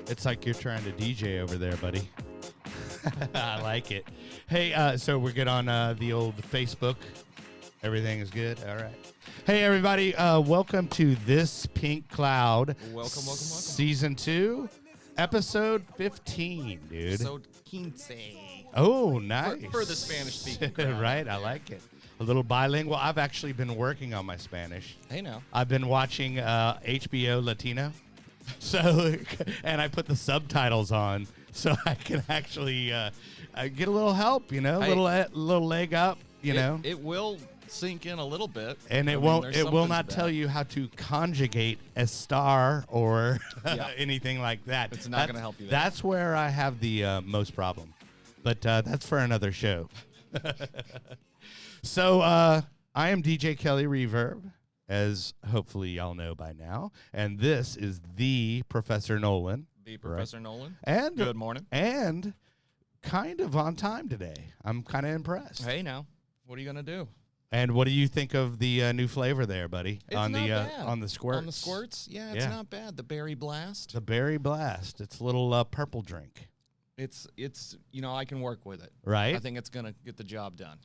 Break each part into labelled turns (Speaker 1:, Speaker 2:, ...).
Speaker 1: It's like you're trying to DJ over there, buddy. I like it. Hey, so we're good on the old Facebook. Everything is good. All right. Hey, everybody. Welcome to This Pink Cloud.
Speaker 2: Welcome.
Speaker 1: Season 2, episode 15, dude.
Speaker 2: Episode 15.
Speaker 1: Oh, nice.
Speaker 2: For the Spanish-speaking crowd.
Speaker 1: Right, I like it. A little bilingual. I've actually been working on my Spanish.
Speaker 2: Hey, now.
Speaker 1: I've been watching HBO Latino. So, and I put the subtitles on so I can actually get a little help, you know,
Speaker 2: Hey,
Speaker 1: little leg up, you know.
Speaker 2: It will sink in a little bit.
Speaker 1: And it will not tell you how to conjugate a star or anything like that.
Speaker 2: It's not going to help you there.
Speaker 1: That's where I have the most problem. But that's for another show. So I am DJ Kelly Reverb, as hopefully y'all know by now. And this is the Professor Nolan.
Speaker 2: The Professor Nolan.
Speaker 1: And
Speaker 2: good morning.
Speaker 1: And kind of on time today. I'm kind of impressed.
Speaker 2: Hey, now. What are you going to do?
Speaker 1: And what do you think of the new flavor there, buddy?
Speaker 2: It's
Speaker 1: on
Speaker 2: not
Speaker 1: the
Speaker 2: bad.
Speaker 1: On the squirts.
Speaker 2: On the squirts? Yeah, it's not bad. The Berry Blast.
Speaker 1: The Berry Blast. It's a little purple drink.
Speaker 2: It's I can work with it.
Speaker 1: Right.
Speaker 2: I think it's going to get the job done.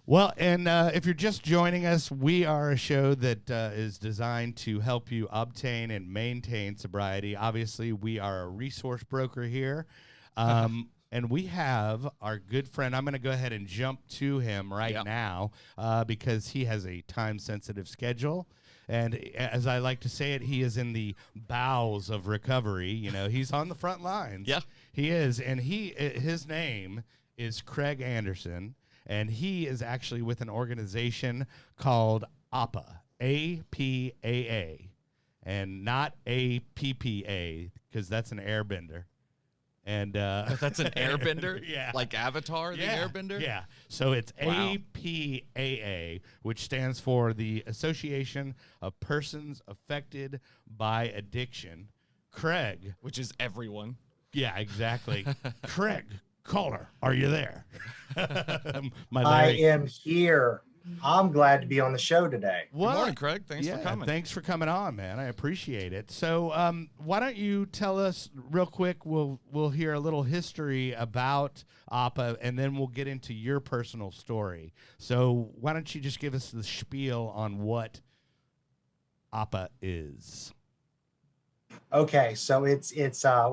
Speaker 1: Well, and if you're just joining us, we are a show that is designed to help you obtain and maintain sobriety. Obviously, we are a resource broker here. And we have our good friend. I'm going to go ahead and jump to him right now because he has a time-sensitive schedule. And as I like to say it, he is in the bowels of recovery. You know, he's on the front lines.
Speaker 2: Yeah.
Speaker 1: He is. And his name is Craig Anderson. And he is actually with an organization called APAA, APAA, and not APPA, because that's an airbender. And
Speaker 2: that's an airbender?
Speaker 1: Yeah.
Speaker 2: Like Avatar, the airbender?
Speaker 1: Yeah. So it's
Speaker 2: Wow.
Speaker 1: APAA, which stands for the Association of Persons Affected by Addiction. Craig.
Speaker 2: Which is everyone.
Speaker 1: Yeah, exactly. Craig, caller, are you there?
Speaker 3: I am here. I'm glad to be on the show today.
Speaker 1: What?
Speaker 2: Good morning, Craig. Thanks for coming.
Speaker 1: Thanks for coming on, man. I appreciate it. So why don't you tell us real quick, we'll hear a little history about APAA, and then we'll get into your personal story. So why don't you just give us the spiel on what APAA is?
Speaker 3: Okay, so it's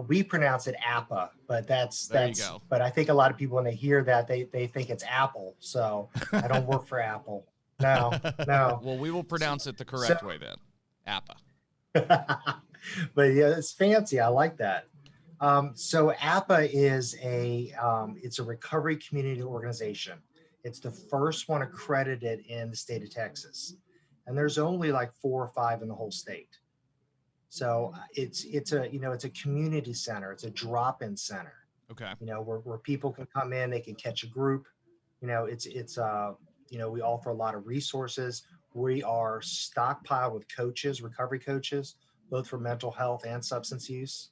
Speaker 3: we pronounce it APA, but that's
Speaker 2: There you go.
Speaker 3: but I think a lot of people when they hear that they think it's Apple. So I don't work for Apple. No.
Speaker 2: Well, we will pronounce it the correct way then. APA.
Speaker 3: But yeah, it's fancy. I like that. So APA is it's a recovery community organization. It's the first one accredited in the state of Texas, and there's only like 4 or 5 in the whole state. So it's a community center. It's a drop-in center.
Speaker 2: Okay.
Speaker 3: You know, where people can come in, they can catch a group. You know, we offer a lot of resources. We are stockpiled with coaches, recovery coaches, both for mental health and substance use.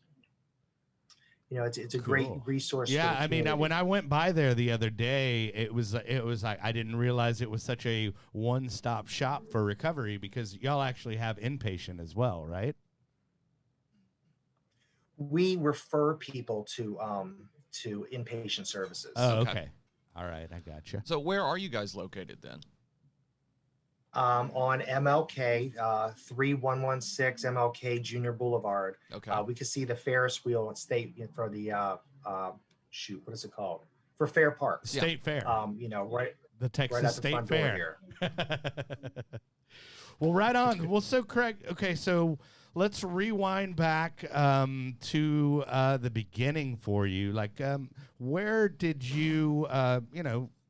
Speaker 3: You know, it's a great resource.
Speaker 1: Yeah, I mean, when I went by there the other day, it was like I didn't realize it was such a one-stop shop for recovery because y'all actually have inpatient as well, right?
Speaker 3: We refer people to inpatient services.
Speaker 1: Oh, okay. All right, I gotcha.
Speaker 2: So where are you guys located then?
Speaker 3: On MLK, 3116 MLK Junior Boulevard.
Speaker 2: Okay.
Speaker 3: We can see the Ferris wheel at State for the what is it called? For Fair Park.
Speaker 1: State Fair.
Speaker 3: Right.
Speaker 1: The Texas
Speaker 3: right at the
Speaker 1: State
Speaker 3: front
Speaker 1: Fair.
Speaker 3: door here.
Speaker 1: Well, right on. Well, so Craig, okay, so let's rewind back to the beginning for you. Like, where did you,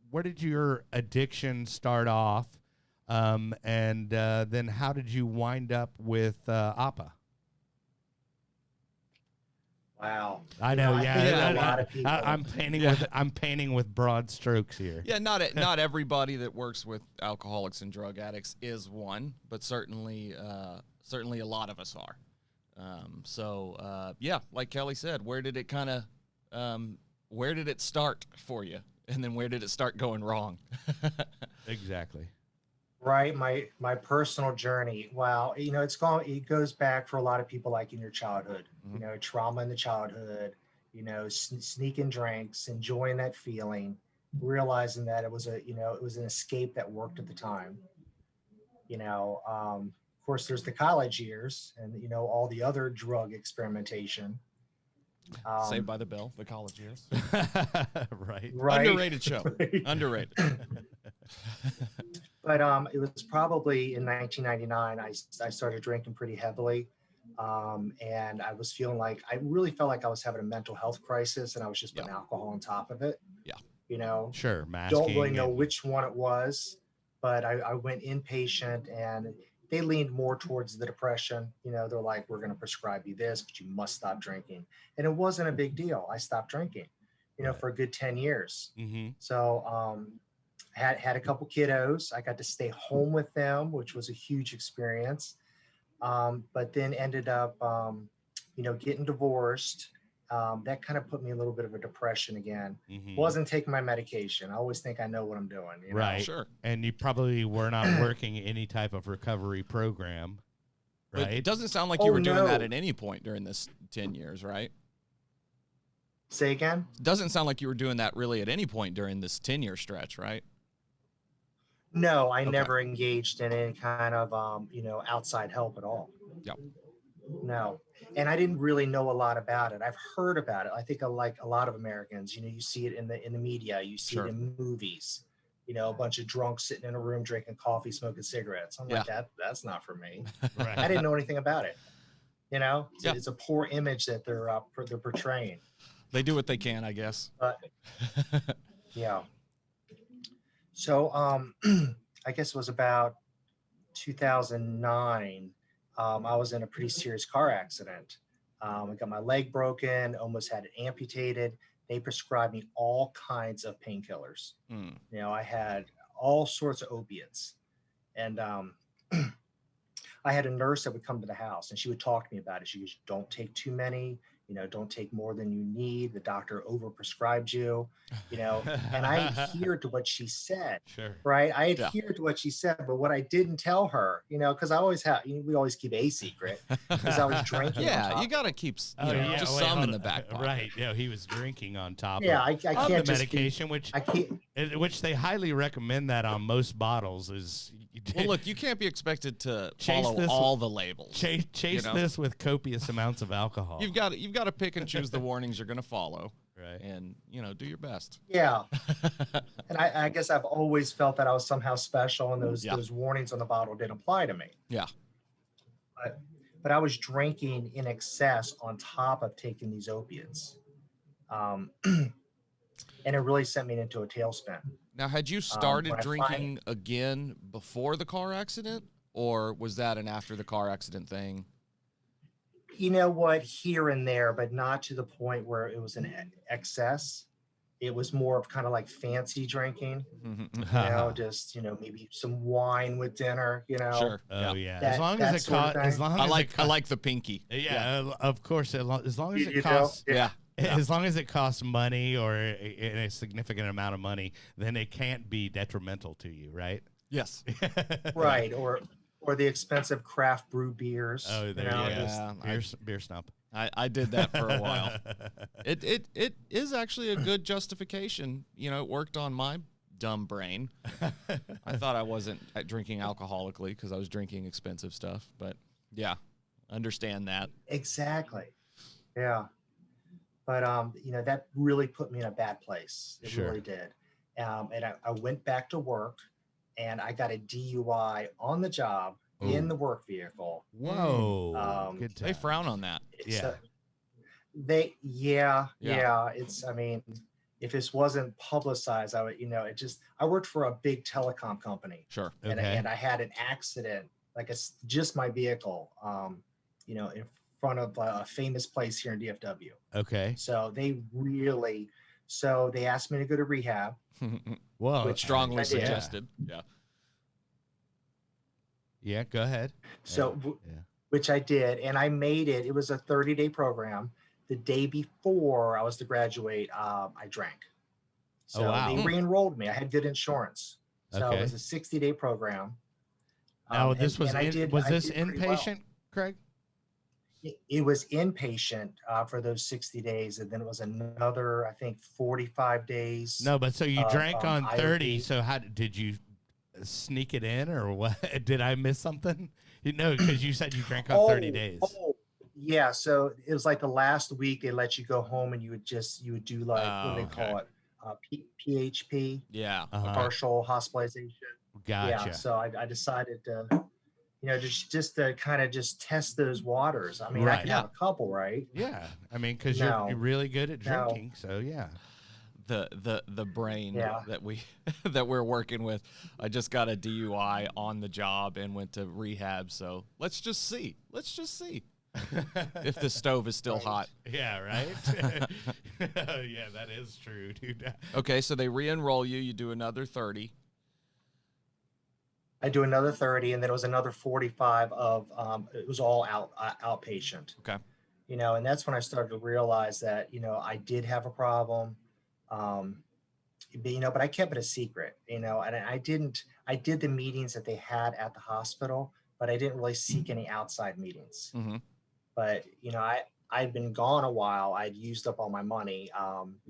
Speaker 1: where did your addiction start off? And then how did you wind up with APAA?
Speaker 3: Wow.
Speaker 1: I know,
Speaker 3: I think a lot of people.
Speaker 1: I'm painting with broad strokes here.
Speaker 2: Yeah, not everybody that works with alcoholics and drug addicts is one, but certainly a lot of us are. Like Kelly said, where did it start for you? And then where did it start going wrong?
Speaker 1: Exactly.
Speaker 3: Right, my personal journey. Wow, it goes back for a lot of people, like in your childhood. Trauma in the childhood. Sneaking drinks, enjoying that feeling, realizing that it was an escape that worked at the time. Of course, there's the college years, and all the other drug experimentation.
Speaker 2: Saved by the Bell, the college years.
Speaker 1: Right.
Speaker 3: Right.
Speaker 2: Underrated show.
Speaker 3: Right.
Speaker 2: Underrated.
Speaker 3: But it was probably in 1999 I started drinking pretty heavily. And I was feeling like I really felt like I was having a mental health crisis, and I was just putting alcohol on top of it.
Speaker 2: Yeah.
Speaker 1: Sure.
Speaker 3: Don't really
Speaker 1: Masking
Speaker 3: know
Speaker 1: and
Speaker 3: which one it was, but I went inpatient, and they leaned more towards the depression. They're like, we're going to prescribe you this, but you must stop drinking. And it wasn't a big deal. I stopped drinking,
Speaker 1: Right.
Speaker 3: for a good 10 years.
Speaker 1: Mm-hmm.
Speaker 3: So, had a couple kiddos. I got to stay home with them, which was a huge experience. But then ended up, getting divorced. That kind of put me in a little bit of a depression again.
Speaker 1: Mm-hmm.
Speaker 3: Wasn't taking my medication. I always think I know what I'm doing.
Speaker 1: Right.
Speaker 2: Sure.
Speaker 1: And you probably were not working any type of recovery program, right?
Speaker 2: But it doesn't sound like you were doing that
Speaker 3: no.
Speaker 2: at any point during this 10 years, right?
Speaker 3: Say again?
Speaker 2: It doesn't sound like you were doing that really at any point during this 10-year stretch, right?
Speaker 3: No, I
Speaker 2: Okay.
Speaker 3: never engaged in any kind of, outside help at all.
Speaker 2: Yep.
Speaker 3: No. And I didn't really know a lot about it. I've heard about it. I think like a lot of Americans, you see it in the media, you see
Speaker 2: Sure.
Speaker 3: it in movies, a bunch of drunks sitting in a room drinking coffee, smoking cigarettes. I'm like, that's not for me.
Speaker 1: Right.
Speaker 3: I didn't know anything about it.
Speaker 2: Yeah.
Speaker 3: It's a poor image that they're portraying.
Speaker 2: They do what they can, I guess.
Speaker 3: But yeah. So I guess it was about 2009. I was in a pretty serious car accident. I got my leg broken, almost had it amputated. They prescribed me all kinds of painkillers.
Speaker 2: Mm.
Speaker 3: I had all sorts of opiates. And I had a nurse that would come to the house, and she would talk to me about it. She goes, don't take too many, don't take more than you need. The doctor overprescribed you, and I adhered to what she said.
Speaker 1: Sure.
Speaker 3: Right. I adhered to what she said, but what I didn't tell her, because I always have, we always keep a secret, because I was drinking.
Speaker 2: Yeah, you got to keep just some in the back pocket.
Speaker 1: Right. Yeah, he was drinking on top
Speaker 3: Yeah,
Speaker 1: of,
Speaker 3: I can't
Speaker 1: the
Speaker 3: just
Speaker 1: medication, which they highly recommend that on most bottles is.
Speaker 2: Well, look, you can't be expected to
Speaker 1: Chase
Speaker 2: follow
Speaker 1: this
Speaker 2: all the labels.
Speaker 1: Chase this with copious amounts of alcohol.
Speaker 2: You've got to pick and choose the warnings you're going to follow,
Speaker 1: right?
Speaker 2: And do your best.
Speaker 3: Yeah, and I guess I've always felt that I was somehow special, and those warnings on the bottle didn't apply to me.
Speaker 2: Yeah,
Speaker 3: but I was drinking in excess on top of taking these opiates, and it really sent me into a tailspin.
Speaker 2: Now, had you started drinking again before the car accident, or was that an after the car accident thing?
Speaker 3: You know what? Here and there, but not to the point where it was an excess. It was more of kind of like fancy drinking, just, maybe some wine with dinner,
Speaker 2: Sure.
Speaker 1: Oh yeah. As long as it costs,
Speaker 2: I like the pinky.
Speaker 1: Yeah, of course. As long as it
Speaker 3: costs,
Speaker 1: as long as it costs money or a significant amount of money, then it can't be detrimental to you, right?
Speaker 2: Yes.
Speaker 3: Right. Or the expensive craft brew beers.
Speaker 1: Oh, there you go. Beer snob.
Speaker 2: I did that for a while. It is actually a good justification. It worked on my dumb brain. I thought I wasn't drinking alcoholically because I was drinking expensive stuff. But yeah, understand that.
Speaker 3: Exactly. Yeah. But, that really put me in a bad place. It really did. And I went back to work, and I got a DUI on the job in the work vehicle.
Speaker 1: Whoa. Good time.
Speaker 2: They frown on that.
Speaker 1: Yeah.
Speaker 3: It's, if this wasn't publicized, I would, I worked for a big telecom company.
Speaker 2: Sure.
Speaker 3: And I had an accident, just my vehicle, in front of a famous place here in DFW.
Speaker 1: Okay.
Speaker 3: So they asked me to go to rehab.
Speaker 1: Whoa.
Speaker 2: Which strongly suggested. Yeah.
Speaker 1: Yeah, go ahead.
Speaker 3: So, which I did, and I made it. It was a 30-day program. The day before I was to graduate, I drank. So
Speaker 1: wow.
Speaker 3: they re-enrolled me. I had good insurance. So
Speaker 1: Okay.
Speaker 3: it was a 60-day program.
Speaker 1: Now this was
Speaker 3: I
Speaker 1: in,
Speaker 3: did,
Speaker 1: was
Speaker 3: I
Speaker 1: this
Speaker 3: did pretty well.
Speaker 1: inpatient, Craig?
Speaker 3: It was inpatient for those 60 days, and then it was another, I think, 45 days.
Speaker 1: No, but so you
Speaker 3: of,
Speaker 1: drank on 30.
Speaker 3: IOP.
Speaker 1: So how did you sneak it in, or what? Did I miss something? You know, because you said you drank on 30 days.
Speaker 3: Yeah. So it was like the last week they let you go home, and you would do like, what do they call it? PHP.
Speaker 2: Yeah.
Speaker 3: Partial hospitalization.
Speaker 1: Gotcha.
Speaker 3: Yeah. So I decided to, just to kind of just test those waters. I mean, I
Speaker 1: Right.
Speaker 3: can have a couple, right?
Speaker 1: Yeah. I mean, because
Speaker 3: No.
Speaker 1: you're really good at
Speaker 3: No.
Speaker 1: drinking. So yeah.
Speaker 2: The brain
Speaker 3: Yeah.
Speaker 2: that we're working with. I just got a DUI on the job and went to rehab. So let's just see if the stove is still hot.
Speaker 1: Yeah, right? Yeah, that is true, dude.
Speaker 2: Okay, so they re-enroll you. You do another 30.
Speaker 3: I do another 30, and then it was another 45 of it was all outpatient.
Speaker 2: Okay.
Speaker 3: And that's when I started to realize that I did have a problem, but I kept it a secret, and I did the meetings that they had at the hospital, but I didn't really seek any outside meetings.
Speaker 2: Mm-hmm.
Speaker 3: But I'd been gone a while. I'd used up all my money.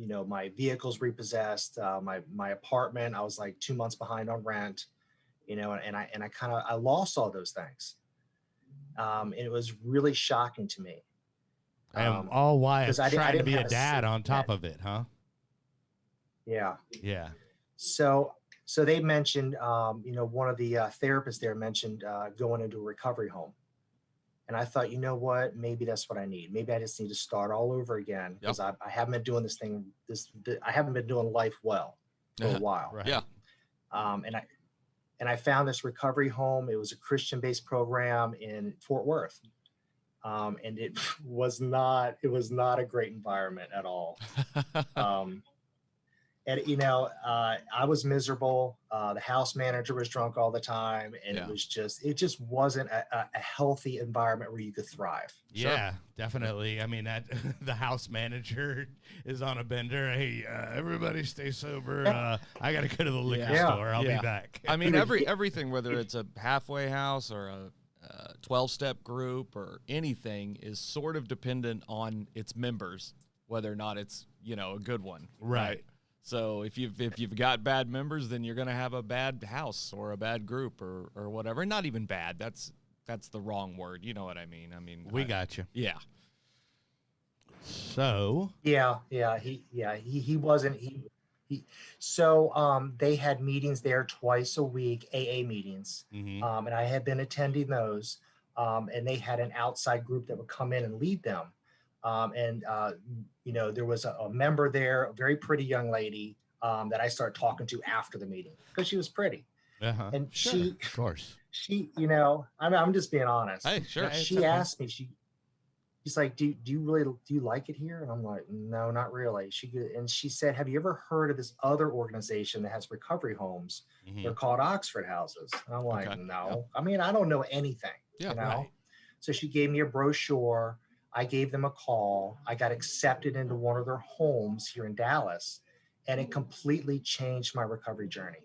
Speaker 3: My vehicle's repossessed. My apartment, I was like 2 months behind on rent. And I lost all those things. And it was really shocking to me.
Speaker 1: And all why I'm trying to
Speaker 3: didn't
Speaker 1: be a
Speaker 3: have
Speaker 1: dad on top
Speaker 3: net.
Speaker 1: of it, huh?
Speaker 3: Yeah.
Speaker 1: Yeah.
Speaker 3: So they mentioned, one of the therapists there mentioned going into a recovery home. And I thought, you know what, maybe that's what I need. Maybe I just need to start all over again, because I haven't been doing I haven't been doing life well for a while.
Speaker 1: Right.
Speaker 2: Yeah.
Speaker 3: And I found this recovery home. It was a Christian-based program in Fort Worth. And it was not a great environment at all. And I was miserable. The house manager was drunk all the time, and it just wasn't a healthy environment where you could thrive.
Speaker 1: Yeah, definitely. I mean, that the house manager is on a bender. Hey, everybody stay sober. I got to go to the liquor store. I'll be back.
Speaker 2: I mean, everything, whether it's a halfway house or a 12-step group or anything, is sort of dependent on its members, whether or not it's a good one.
Speaker 1: Right.
Speaker 2: So if you've got bad members, then you're going to have a bad house or a bad group or whatever. Not even bad. That's the wrong word. You know what I mean?
Speaker 1: We got you.
Speaker 2: Yeah.
Speaker 1: So.
Speaker 3: Yeah. He wasn't. So they had meetings there twice a week, AA meetings, and I had been attending those. And they had an outside group that would come in and lead them. There was a member there, a very pretty young lady, that I started talking to after the meeting because she was pretty. And
Speaker 1: sure, of course,
Speaker 3: I'm just being honest.
Speaker 2: Hey, sure.
Speaker 3: She asked me, she's like, do you like it here? And I'm like, no, not really. She said, have you ever heard of this other organization that has recovery homes? They're called Oxford Houses. And I'm like, no. I mean, I don't know anything.
Speaker 2: Yeah,
Speaker 3: right. So she gave me a brochure. I gave them a call. I got accepted into one of their homes here in Dallas, and it completely changed my recovery journey.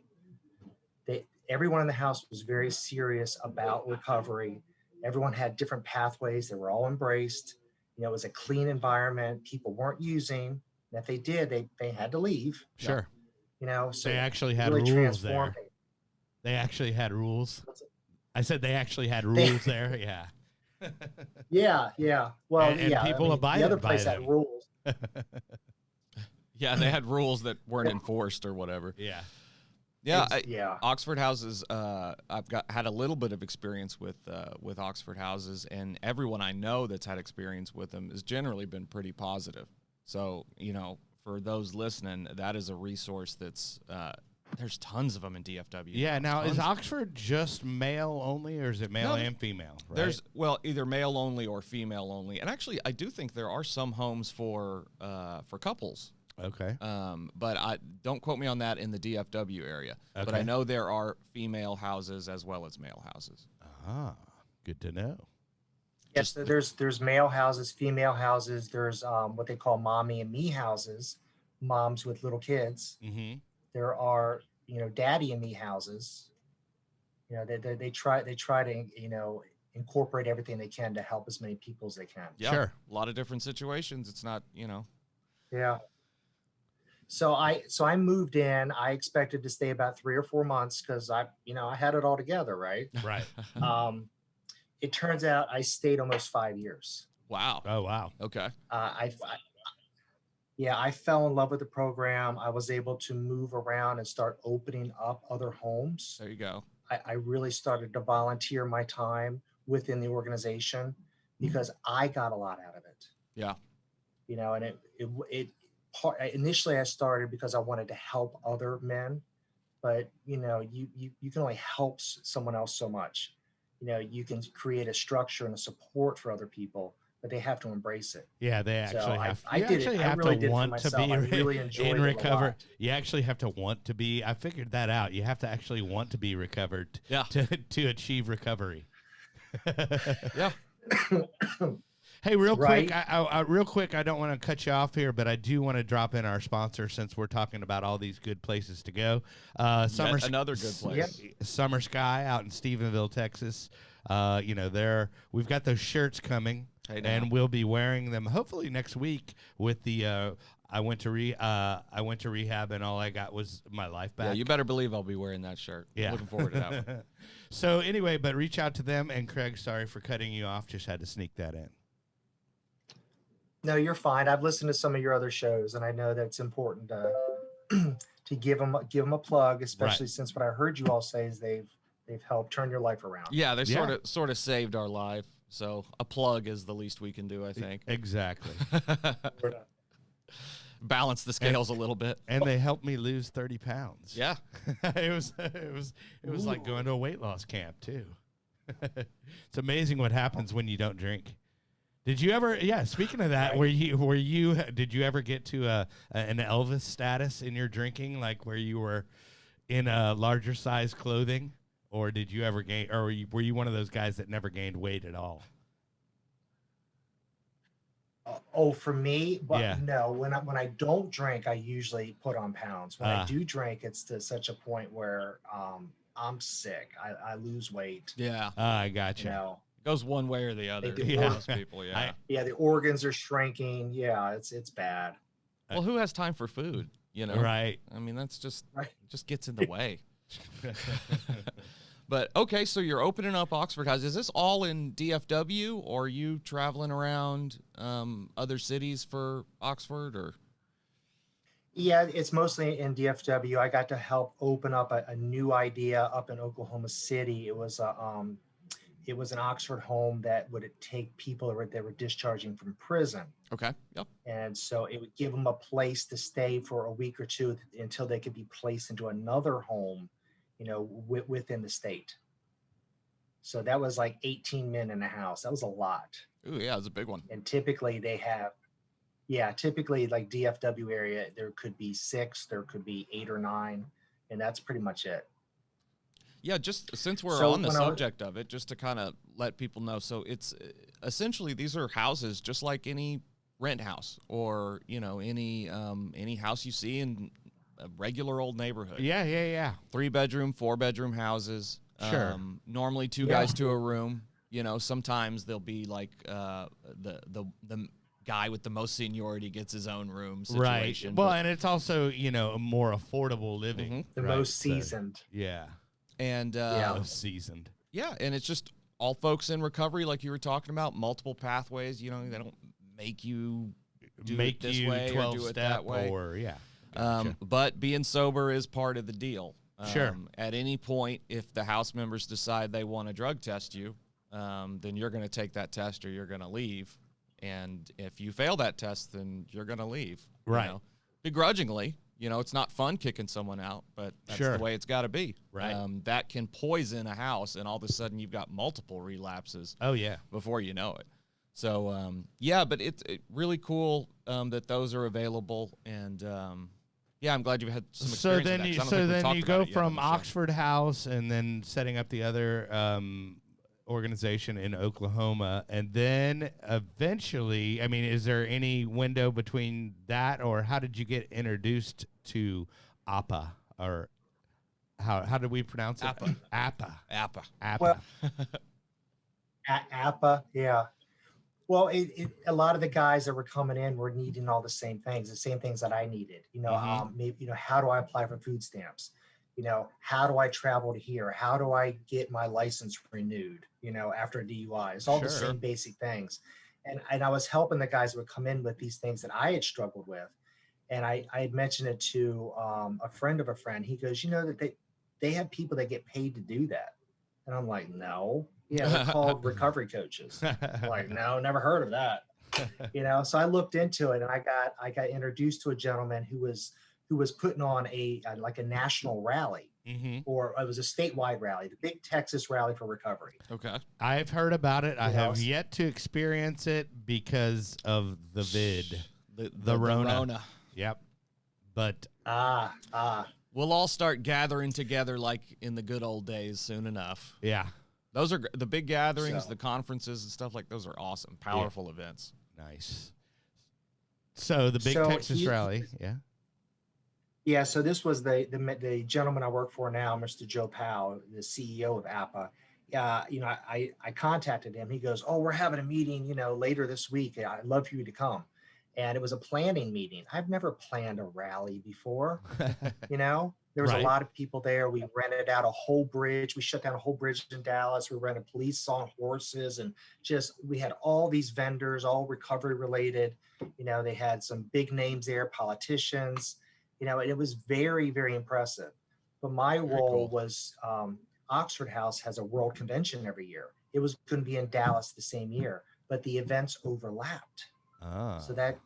Speaker 3: Everyone in the house was very serious about recovery. Everyone had different pathways. They were all embraced. It was a clean environment. People weren't using. And if they did, they had to leave.
Speaker 1: Sure.
Speaker 3: So
Speaker 1: they actually had
Speaker 3: really
Speaker 1: rules there.
Speaker 3: Me.
Speaker 1: They actually had rules. I said they actually had rules there. Yeah.
Speaker 3: Yeah. Well,
Speaker 1: and people abided
Speaker 3: the other place
Speaker 1: by
Speaker 3: had
Speaker 1: them.
Speaker 3: rules.
Speaker 2: Yeah, they had rules that weren't enforced or whatever.
Speaker 1: Yeah.
Speaker 2: Yeah, Oxford Houses. I've had a little bit of experience with Oxford Houses, and everyone I know that's had experience with them has generally been pretty positive. So for those listening, that is a resource that's there's tons of them in DFW.
Speaker 1: Yeah. Now, is Oxford just male only, or is it male and female? Right?
Speaker 2: There's either male only or female only, and actually, I do think there are some homes for couples.
Speaker 1: Okay.
Speaker 2: But don't quote me on that in the DFW area.
Speaker 1: Okay.
Speaker 2: But I know there are female houses as well as male houses.
Speaker 1: Ah, good to know.
Speaker 3: Yes, there's male houses, female houses. There's what they call mommy and me houses, moms with little kids.
Speaker 1: Mm-hmm.
Speaker 3: There are, daddy and me houses. They try to, incorporate everything they can to help as many people as they can.
Speaker 2: Yeah,
Speaker 1: Sure.
Speaker 2: a lot of different situations. It's not,
Speaker 3: Yeah. So I moved in. I expected to stay about 3 or 4 months because I had it all together, right?
Speaker 1: Right.
Speaker 3: Um, it turns out I stayed almost 5 years.
Speaker 2: Wow.
Speaker 1: Oh, wow.
Speaker 2: Okay.
Speaker 3: Yeah, I fell in love with the program. I was able to move around and start opening up other homes.
Speaker 2: There you go.
Speaker 3: I really started to volunteer my time within the organization because I got a lot out of it.
Speaker 2: Yeah.
Speaker 3: And initially I started because I wanted to help other men, but you can only help someone else so much. You can create a structure and a support for other people, but they have to embrace it.
Speaker 1: Yeah, they
Speaker 3: So
Speaker 1: actually have.
Speaker 3: I
Speaker 1: You
Speaker 3: did
Speaker 1: actually
Speaker 3: it. I
Speaker 1: have
Speaker 3: really
Speaker 1: to
Speaker 3: did for
Speaker 1: want to
Speaker 3: myself.
Speaker 1: be
Speaker 3: I really enjoyed
Speaker 1: in
Speaker 3: it a
Speaker 1: recover.
Speaker 3: lot.
Speaker 1: You actually have to want to be. I figured that out. You have to actually want to be recovered.
Speaker 2: Yeah.
Speaker 1: To achieve recovery.
Speaker 2: Yeah.
Speaker 1: Hey, real
Speaker 3: Right.
Speaker 1: quick, I don't want to cut you off here, but I do want to drop in our sponsor since we're talking about all these good places to go.
Speaker 2: Yet another good place.
Speaker 1: Summer Sky out in Stephenville, Texas. We've got those shirts coming,
Speaker 2: Hey, now.
Speaker 1: and we'll be wearing them hopefully next week with the I went to rehab and all I got was my life back.
Speaker 2: Yeah, you better believe I'll be wearing that shirt.
Speaker 1: Yeah.
Speaker 2: Looking forward to that one.
Speaker 1: So anyway, but reach out to them. And Craig, sorry for cutting you off. Just had to sneak that in.
Speaker 3: No, you're fine. I've listened to some of your other shows, and I know that it's important to give them a plug, especially since what I heard you all say is they've helped turn your life around.
Speaker 2: Yeah, they sort of saved our life. So a plug is the least we can do, I think.
Speaker 1: Exactly.
Speaker 2: Balance the scales a little bit.
Speaker 1: And they helped me lose 30 pounds.
Speaker 2: Yeah.
Speaker 1: it was like going to a weight loss camp too. It's amazing what happens when you don't drink. Did you ever? Yeah. Speaking of that, did you ever get to an Elvis status in your drinking, like where you were in a larger size clothing, or did you ever gain, or were you one of those guys that never gained weight at all?
Speaker 3: For me, but
Speaker 1: Yeah.
Speaker 3: no. When I don't drink, I usually put on pounds. When I do drink, it's to such a point where I'm sick. I lose weight.
Speaker 2: Yeah.
Speaker 1: I gotcha.
Speaker 2: It goes one way or the other.
Speaker 3: do.
Speaker 2: For most people, yeah.
Speaker 3: Yeah, the organs are shrinking. Yeah, it's bad.
Speaker 2: Well, who has time for food?
Speaker 1: Right.
Speaker 2: I mean, that's just
Speaker 3: Right.
Speaker 2: just gets in the way. But okay, so you're opening up Oxford House. Is this all in DFW, or are you traveling around other cities for Oxford, or?
Speaker 3: Yeah, it's mostly in DFW. I got to help open up a new idea up in Oklahoma City. It was an Oxford home that would take people that were discharging from prison.
Speaker 2: Okay. Yep.
Speaker 3: And so it would give them a place to stay for a week or two until they could be placed into another home, within the state. So that was like 18 men in a house. That was a lot.
Speaker 2: Ooh, yeah, it's a big one.
Speaker 3: And typically like DFW area, there could be 6, there could be 8 or 9, and that's pretty much it.
Speaker 2: Yeah, just since we're on the subject of it, just to kind of let people know. So it's essentially, these are houses just like any rent house or, any house you see in a regular old neighborhood.
Speaker 1: Yeah.
Speaker 2: 3-bedroom, 4-bedroom houses.
Speaker 1: Sure.
Speaker 2: Normally 2 guys to a room. Sometimes there'll be like the guy with the most seniority gets his own room situation.
Speaker 1: Right. Well, and it's also, a more affordable living.
Speaker 3: The most seasoned.
Speaker 1: Yeah.
Speaker 2: And
Speaker 1: most seasoned.
Speaker 2: Yeah, and it's just all folks in recovery, like you were talking about, multiple pathways. They don't make you do it this way or do it that way.
Speaker 1: Or Gotcha.
Speaker 2: But being sober is part of the deal.
Speaker 1: Sure.
Speaker 2: At any point, if the house members decide they want to drug test you, then you're going to take that test or you're going to leave. And if you fail that test, then you're going to leave.
Speaker 1: Right.
Speaker 2: Begrudgingly. It's not fun kicking someone out, but that's the way it's got to be.
Speaker 1: Right.
Speaker 2: That can poison a house, and all of a sudden you've got multiple relapses.
Speaker 1: Oh, yeah.
Speaker 2: Before you know it. So, but it's really cool that those are available, and I'm glad you had some experience with that.
Speaker 1: So then you go from Oxford House and then setting up the other organization in Oklahoma, and then eventually, I mean, is there any window between that, or how did you get introduced to APA, or how did we pronounce it?
Speaker 2: APA.
Speaker 1: APA.
Speaker 2: APA.
Speaker 1: APA.
Speaker 3: Well, APA, yeah. Well, a lot of the guys that were coming in were needing all the same things that I needed. Maybe, how do I apply for food stamps? How do I travel to here? How do I get my license renewed? After a DUI, it's all the
Speaker 1: Sure.
Speaker 3: same basic things. And I was helping the guys that would come in with these things that I had struggled with. And I had mentioned it to a friend of a friend. He goes, that they have people that get paid to do that. And I'm like, no. Yeah, they're called recovery coaches. I'm like, no, never heard of that. So I looked into it, and I got introduced to a gentleman who was putting on a national rally, or it was a statewide rally, the Big Texas Rally for Recovery.
Speaker 2: Okay.
Speaker 1: I've heard about it. I have yet to experience it because of the vid, the Rona. Yep. But
Speaker 2: we'll all start gathering together like in the good old days soon enough.
Speaker 1: Yeah.
Speaker 2: Those are the big gatherings, the conferences and stuff like those are awesome, powerful events.
Speaker 1: Nice. So the Big Texas Rally, yeah.
Speaker 3: Yeah, so this was the gentleman I work for now, Mr. Joe Powell, the CEO of APA. I contacted him. He goes, "Oh, we're having a meeting, later this week. I'd love for you to come." And it was a planning meeting. I've never planned a rally before. There was a lot of people there. We rented out a whole bridge. We shut down a whole bridge in Dallas. We rented police on horses, and we had all these vendors, all recovery related. They had some big names there, politicians. And it was very, very impressive. But my role was Oxford House has a world convention every year. It was going to be in Dallas the same year, but the events overlapped. So that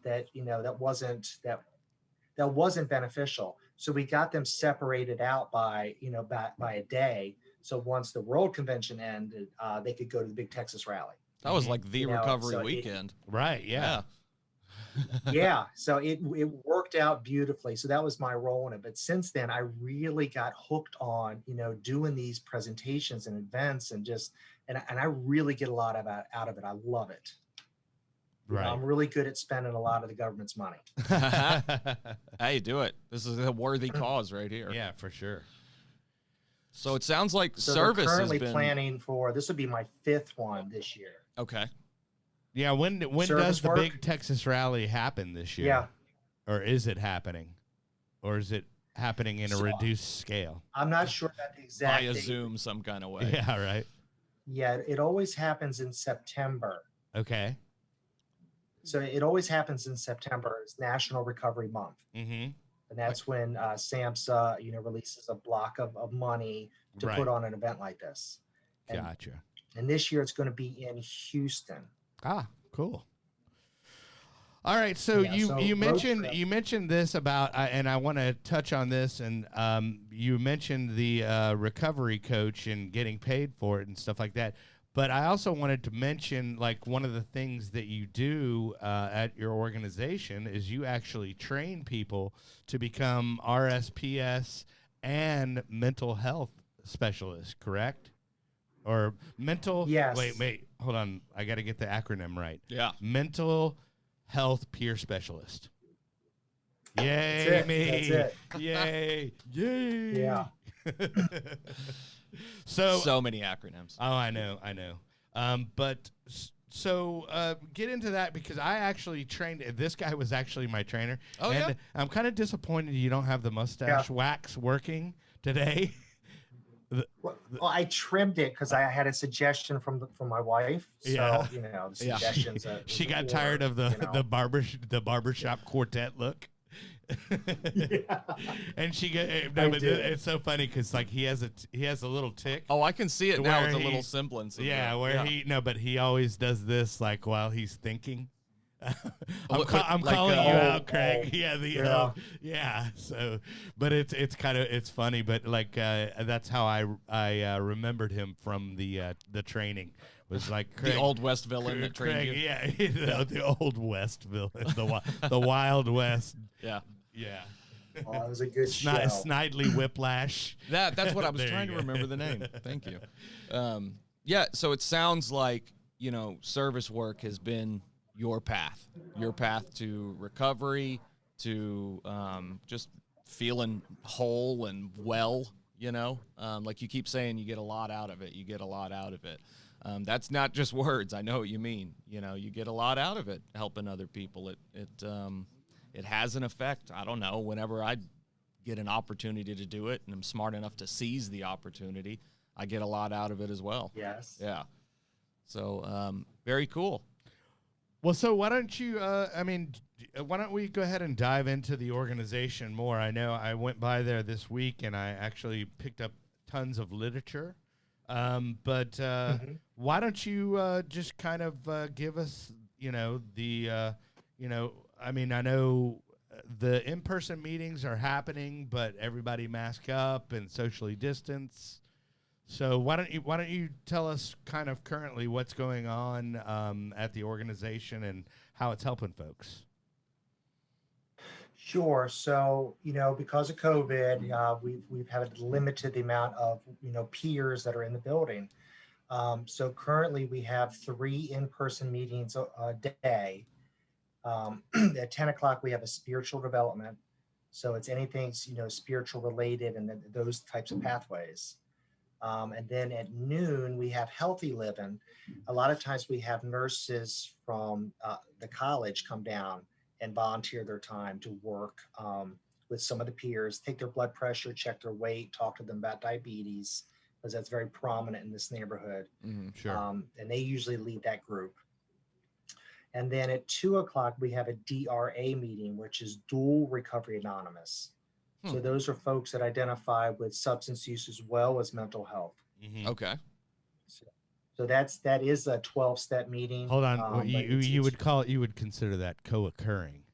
Speaker 3: wasn't beneficial. So we got them separated out by a day. So once the World Convention ended, they could go to the Big Texas Rally.
Speaker 2: That was like the recovery weekend.
Speaker 1: Right. Yeah.
Speaker 3: Yeah. So it worked out beautifully. So that was my role in it. But since then, I really got hooked on, doing these presentations and events and I really get a lot out of it. I love it.
Speaker 1: Right.
Speaker 3: I'm really good at spending a lot of the government's money.
Speaker 2: Hey, do it. This is a worthy cause right here.
Speaker 1: Yeah, for sure.
Speaker 2: So it sounds like
Speaker 3: So
Speaker 2: service
Speaker 3: they're currently
Speaker 2: has been
Speaker 3: planning for, this would be my 5th one this year.
Speaker 2: Okay.
Speaker 1: Yeah, when does the Big Texas Rally happen this year?
Speaker 3: Yeah.
Speaker 1: Or is it happening? Or is it happening in a reduced scale?
Speaker 3: I'm not sure about the exact
Speaker 2: Via
Speaker 3: date.
Speaker 2: Zoom some kind of way.
Speaker 1: Yeah, right.
Speaker 3: Yeah, it always happens in September.
Speaker 1: Okay.
Speaker 3: So it always happens in September. It's National Recovery Month.
Speaker 1: Mm-hmm.
Speaker 3: And that's when SAMHSA, releases a block of money to put on an event like this.
Speaker 1: Gotcha.
Speaker 3: And this year it's going to be in Houston.
Speaker 1: Ah, cool. All right, so you mentioned this about, and I want to touch on this, and you mentioned the recovery coach and getting paid for it and stuff like that. But I also wanted to mention, like, one of the things that you do at your organization is you actually train people to become RSPS and mental health specialists, correct? Or mental...
Speaker 3: Yes.
Speaker 1: Wait, hold on. I got to get the acronym right.
Speaker 2: Yeah.
Speaker 1: Mental health peer specialist. Yay,
Speaker 3: That's it.
Speaker 1: me.
Speaker 3: That's it.
Speaker 1: Yay. Yay.
Speaker 3: Yeah.
Speaker 2: So many acronyms.
Speaker 1: Oh, I know. Get into that, because I actually trained. This guy was actually my trainer.
Speaker 2: Oh,
Speaker 1: and
Speaker 2: yeah?
Speaker 1: I'm kind of disappointed you don't have the mustache wax working today.
Speaker 3: Well, I trimmed it because I had a suggestion from my wife. So, the suggestions.
Speaker 1: She got tired of the barbershop quartet look.
Speaker 3: Yeah.
Speaker 1: And she got it's so funny because like he has a little tick.
Speaker 2: Oh, I can see it now with a little semblance.
Speaker 1: But he always does this like while he's thinking. I'm calling you out, Craig. So, but it's kind of funny, but like that's how I remembered him from the training. Was like Craig,
Speaker 2: the old West villain that trained you.
Speaker 1: Yeah, the old West villain, the Wild West.
Speaker 2: Yeah.
Speaker 3: Oh, that was a good show.
Speaker 1: Snidely Whiplash.
Speaker 2: That's what I was trying to remember the name. Thank you. Yeah, so it sounds like, service work has been your path to recovery, to just feeling whole and well, like you keep saying, you get a lot out of it. You get a lot out of it. That's not just words. I know what you mean. You get a lot out of it, helping other people. It has an effect. I don't know, whenever I get an opportunity to do it and I'm smart enough to seize the opportunity, I get a lot out of it as well.
Speaker 3: Yes.
Speaker 2: Yeah. So, very cool.
Speaker 1: Well, so why don't you, why don't we go ahead and dive into the organization more? I know I went by there this week and I actually picked up tons of literature. But why don't you just kind of give us, I know the in-person meetings are happening, but everybody mask up and socially distance. So why don't you tell us kind of currently what's going on at the organization and how it's helping folks?
Speaker 3: Sure. So, because of COVID, we've had limited the amount of peers that are in the building. So currently we have 3 in-person meetings a day. At 10 o'clock we have a spiritual development. So it's anything spiritual related and then those types of pathways. And then at noon we have healthy living. A lot of times we have nurses from the college come down and volunteer their time to work with some of the peers, take their blood pressure, check their weight, talk to them about diabetes, because that's very prominent in this neighborhood.
Speaker 1: Sure.
Speaker 3: And they usually lead that group. And then at 2 o'clock, we have a DRA meeting, which is Dual Recovery Anonymous. So those are folks that identify with substance use as well as mental health.
Speaker 2: Okay.
Speaker 3: So that is a 12-step meeting.
Speaker 1: Hold on, you would consider that co-occurring.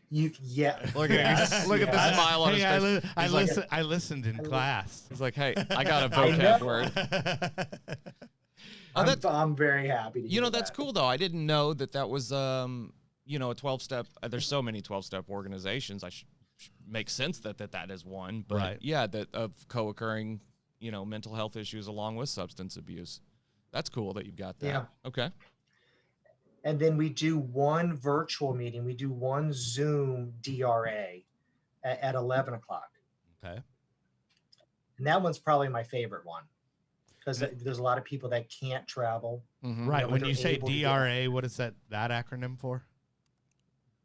Speaker 3: Look
Speaker 2: at the smile on his face.
Speaker 1: I listened in class.
Speaker 2: He's like, hey, I got a vocab word.
Speaker 3: I'm very happy to hear
Speaker 2: that's
Speaker 3: that.
Speaker 2: cool though. I didn't know that was a 12-step. There's so many 12-step organizations. I should make sense that is one. But
Speaker 1: right.
Speaker 2: Yeah, that of co-occurring, mental health issues along with substance abuse. That's cool that you've got that.
Speaker 3: Yeah.
Speaker 2: Okay.
Speaker 3: And then we do one virtual meeting. We do one Zoom DRA at 11 o'clock.
Speaker 1: Okay.
Speaker 3: And that one's probably my favorite one because there's a lot of people that can't travel.
Speaker 2: Mm-hmm.
Speaker 1: Right. When you say DRA, what is that acronym for?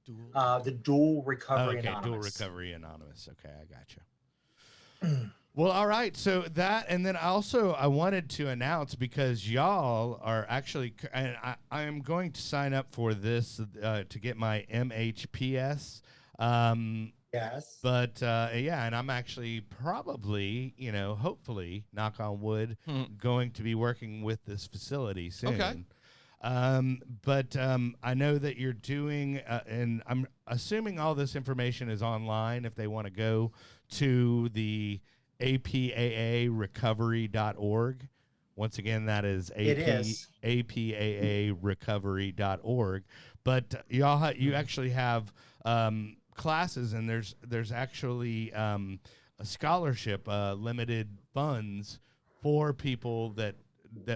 Speaker 3: The Dual Recovery
Speaker 1: Anonymous.
Speaker 3: Okay,
Speaker 1: Dual Recovery Anonymous. Okay, I gotcha. Well, all right. So that, and then also I wanted to announce, because y'all are actually, and I am going to sign up for this to get my MHPS.
Speaker 3: Yes.
Speaker 1: But yeah, and I'm actually probably, hopefully, knock on wood, going to be working with this facility soon.
Speaker 2: Okay.
Speaker 1: But I know that you're doing, and I'm assuming all this information is online if they want to go to the APAA recovery.org. Once again, that is APAA recovery.org. But you actually have classes, and there's actually a scholarship, limited funds for people that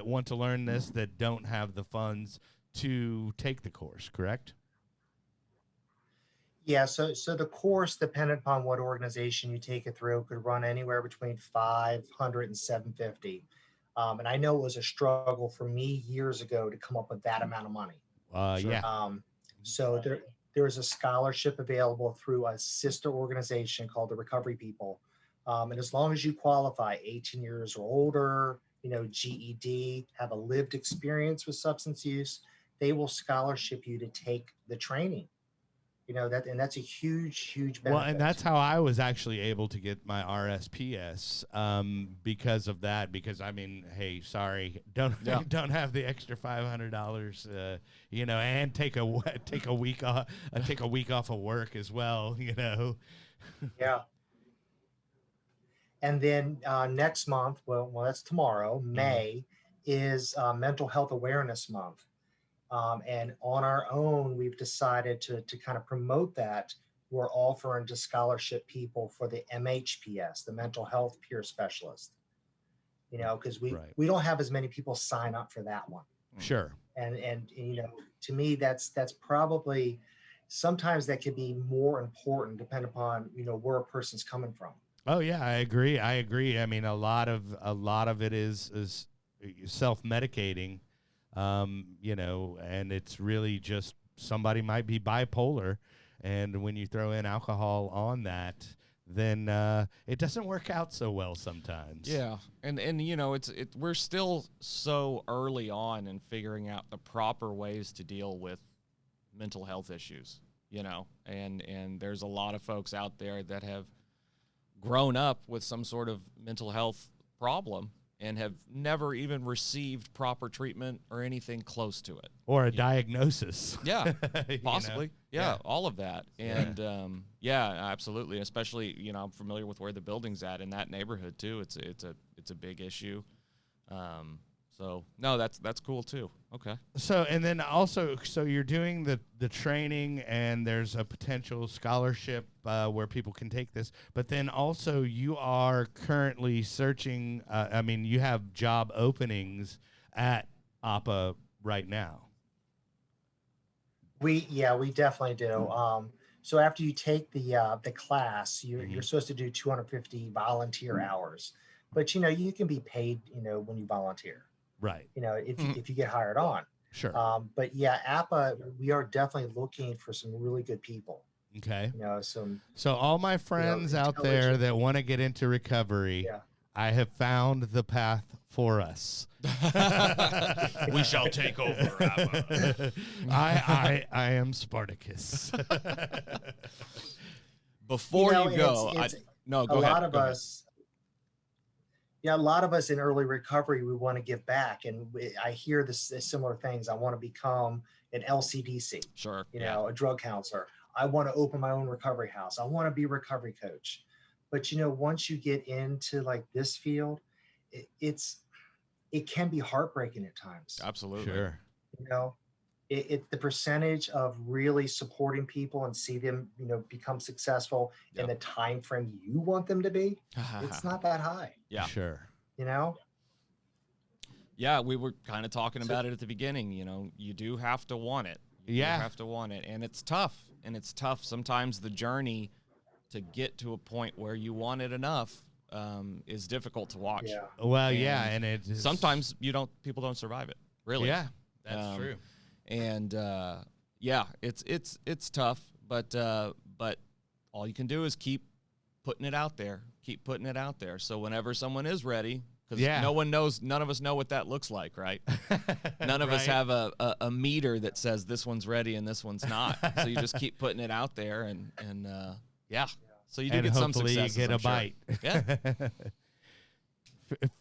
Speaker 1: want to learn this, that don't have the funds to take the course, correct?
Speaker 3: Yeah, so the course, dependent upon what organization you take it through, could run anywhere between $500 and $750. And I know it was a struggle for me years ago to come up with that amount of money.
Speaker 1: Sure. Yeah.
Speaker 3: So there is a scholarship available through a sister organization called the Recovery People. And as long as you qualify 18 years or older, GED, have a lived experience with substance use, they will scholarship you to take the training. And that's a huge benefit.
Speaker 1: Well, and that's how I was actually able to get my RSPS because of that. Because hey, sorry, don't have the extra $500, and take a week off, take a week off of work as well,
Speaker 3: Yeah. And then next month, well, that's tomorrow, May, is Mental Health Awareness Month. And on our own, we've decided to kind of promote that. We're offering to scholarship people for the MHPS, the Mental Health Peer Specialist. you know, because
Speaker 1: Right.
Speaker 3: we don't have as many people sign up for that one.
Speaker 1: Sure.
Speaker 3: And you know, to me, that's probably sometimes that could be more important depending upon, you know, where a person's coming from.
Speaker 1: Oh yeah, I agree. I agree. I mean, a lot of it is self-medicating, you know, and it's really just somebody might be bipolar, and when you throw in alcohol on that, then it doesn't work out so well sometimes.
Speaker 2: Yeah, and you know, we're still so early on in figuring out the proper ways to deal with mental health issues, you know, and there's a lot of folks out there that have grown up with some sort of mental health problem and have never even received proper treatment or anything close to it.
Speaker 1: Or a diagnosis.
Speaker 2: Yeah,
Speaker 1: You
Speaker 2: possibly.
Speaker 1: know?
Speaker 2: Yeah, all of that. And yeah, absolutely. Especially, you know, I'm familiar with where the building's at in that neighborhood too. It's a big issue. So no, that's cool too. Okay.
Speaker 1: So, and then also, so you're doing the training, and there's a potential scholarship where people can take this, but then also you are currently searching, I mean, you have job openings at APAA right now.
Speaker 3: We definitely do. So after you take the class, you're supposed to do 250 volunteer hours, but you know, you can be paid, you know, when you volunteer.
Speaker 1: Right.
Speaker 3: You know, if you get hired on.
Speaker 1: Sure.
Speaker 3: But yeah, APA, we are definitely looking for some really good people.
Speaker 1: Okay.
Speaker 3: You know,
Speaker 1: So all my friends out there that want to get into recovery,
Speaker 3: yeah.
Speaker 1: I have found the path for us.
Speaker 2: We shall take over, APA.
Speaker 1: I am Spartacus.
Speaker 2: Before you go,
Speaker 3: no, go ahead. A lot of us in early recovery, we want to give back, and I hear this similar things. I want to become an LCDC,
Speaker 2: sure,
Speaker 3: you know, a drug counselor. I want to open my own recovery house. I want to be a recovery coach. But you know, once you get into like this field, it can be heartbreaking at times.
Speaker 2: Absolutely,
Speaker 1: sure.
Speaker 3: You know, the percentage of really supporting people and see them, you know, become successful in the time frame you want them to be, it's not that high.
Speaker 2: Yeah,
Speaker 1: sure.
Speaker 3: You know.
Speaker 2: Yeah, we were kind of talking about it at the beginning. You know, you do have to want it. You have to want it, and it's tough. Sometimes the journey to get to a point where you want it enough is difficult to watch.
Speaker 3: Yeah.
Speaker 1: Well, and it is,
Speaker 2: sometimes people don't survive it. Really.
Speaker 1: Yeah, that's true.
Speaker 2: And it's tough, but all you can do is keep putting it out there. Keep putting it out there. So whenever someone is ready, because none of us know what that looks like, right? None of us have a meter that says this one's ready and this one's not. So you just keep putting it out there, and so you do get some success.
Speaker 1: You get a bite.
Speaker 2: Yeah.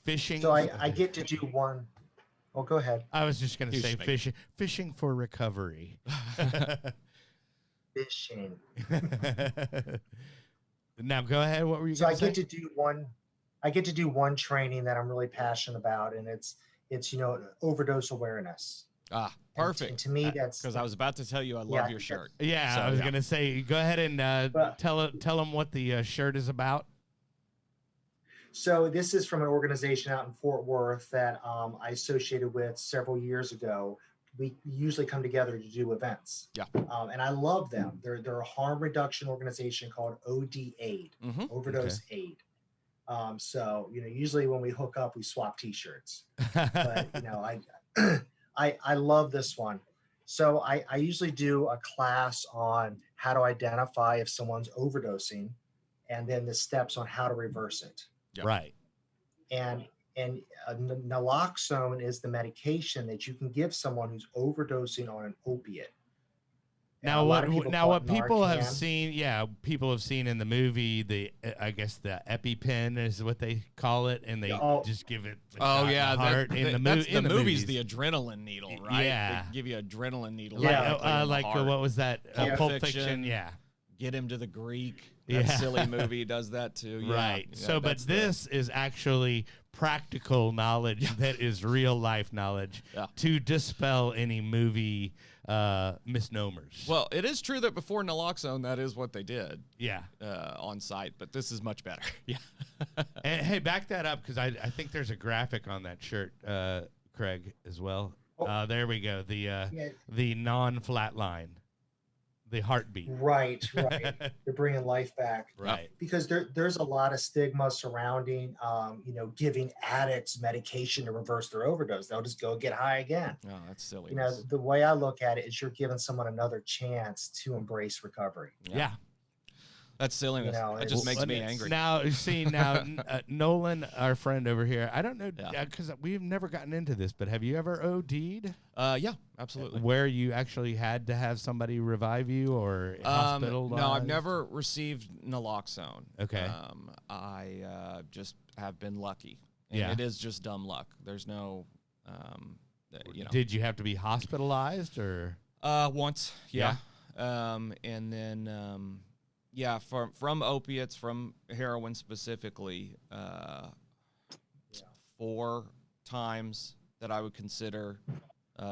Speaker 1: Fishing.
Speaker 3: So I get to do one. Oh, go ahead.
Speaker 1: I was just going to say fishing for recovery.
Speaker 3: Fishing.
Speaker 1: Now go ahead. What were you going to say?
Speaker 3: I get to do one training that I'm really passionate about, and it's you know, overdose awareness.
Speaker 2: Ah, perfect.
Speaker 3: And to me, that's
Speaker 2: because I was about to tell you I love your shirt.
Speaker 1: Yeah, so, I was going to say, go ahead and tell them what the shirt is about.
Speaker 3: So this is from an organization out in Fort Worth that I associated with several years ago. We usually come together to do events.
Speaker 2: Yeah.
Speaker 3: And I love them. They're a harm reduction organization called OD Aid, Overdose Aid. So, you know, usually when we hook up, we swap T-shirts. But, you know, I love this one. So I usually do a class on how to identify if someone's overdosing, and then the steps on how to reverse it.
Speaker 2: Yep.
Speaker 1: Right.
Speaker 3: And naloxone is the medication that you can give someone who's overdosing on an opiate.
Speaker 1: Now what people have seen, people have seen in the movie, I guess the EpiPen is what they call it, and they just give it heart in the movie.
Speaker 2: In the movie's the adrenaline needle, right?
Speaker 1: Yeah.
Speaker 2: They give you adrenaline needle.
Speaker 1: Like what was that? Pulp Fiction. Yeah.
Speaker 2: Get Him to the Greek. That silly movie does that too. Yeah.
Speaker 1: Right. Yeah, so, but this is actually practical knowledge that is real life knowledge to dispel any movie misnomers.
Speaker 2: Well, it is true that before naloxone, that is what they did.
Speaker 1: Yeah.
Speaker 2: On site, but this is much better.
Speaker 1: Yeah. And hey, back that up because I think there's a graphic on that shirt, Craig, as well.
Speaker 3: Oh.
Speaker 1: There we go. The non-flat line, the heartbeat.
Speaker 3: Right. They're bringing life back.
Speaker 1: Right.
Speaker 3: Because there's a lot of stigma surrounding, giving addicts medication to reverse their overdose. They'll just go get high again.
Speaker 2: Oh, that's silly.
Speaker 3: The way I look at it is you're giving someone another chance to embrace recovery.
Speaker 1: Yeah.
Speaker 2: That's silliness. That just makes me angry.
Speaker 1: Now, Nolan, our friend over here, I don't know, because we've never gotten into this, but have you ever OD'd?
Speaker 2: Yeah, absolutely.
Speaker 1: Where you actually had to have somebody revive you or hospitalized?
Speaker 2: No, I've never received naloxone.
Speaker 1: Okay.
Speaker 2: I just have been lucky. And it is just dumb luck. There's no,
Speaker 1: Did you have to be hospitalized or?
Speaker 2: Once, yeah. And then... from opiates, from heroin specifically, 4 times that I would consider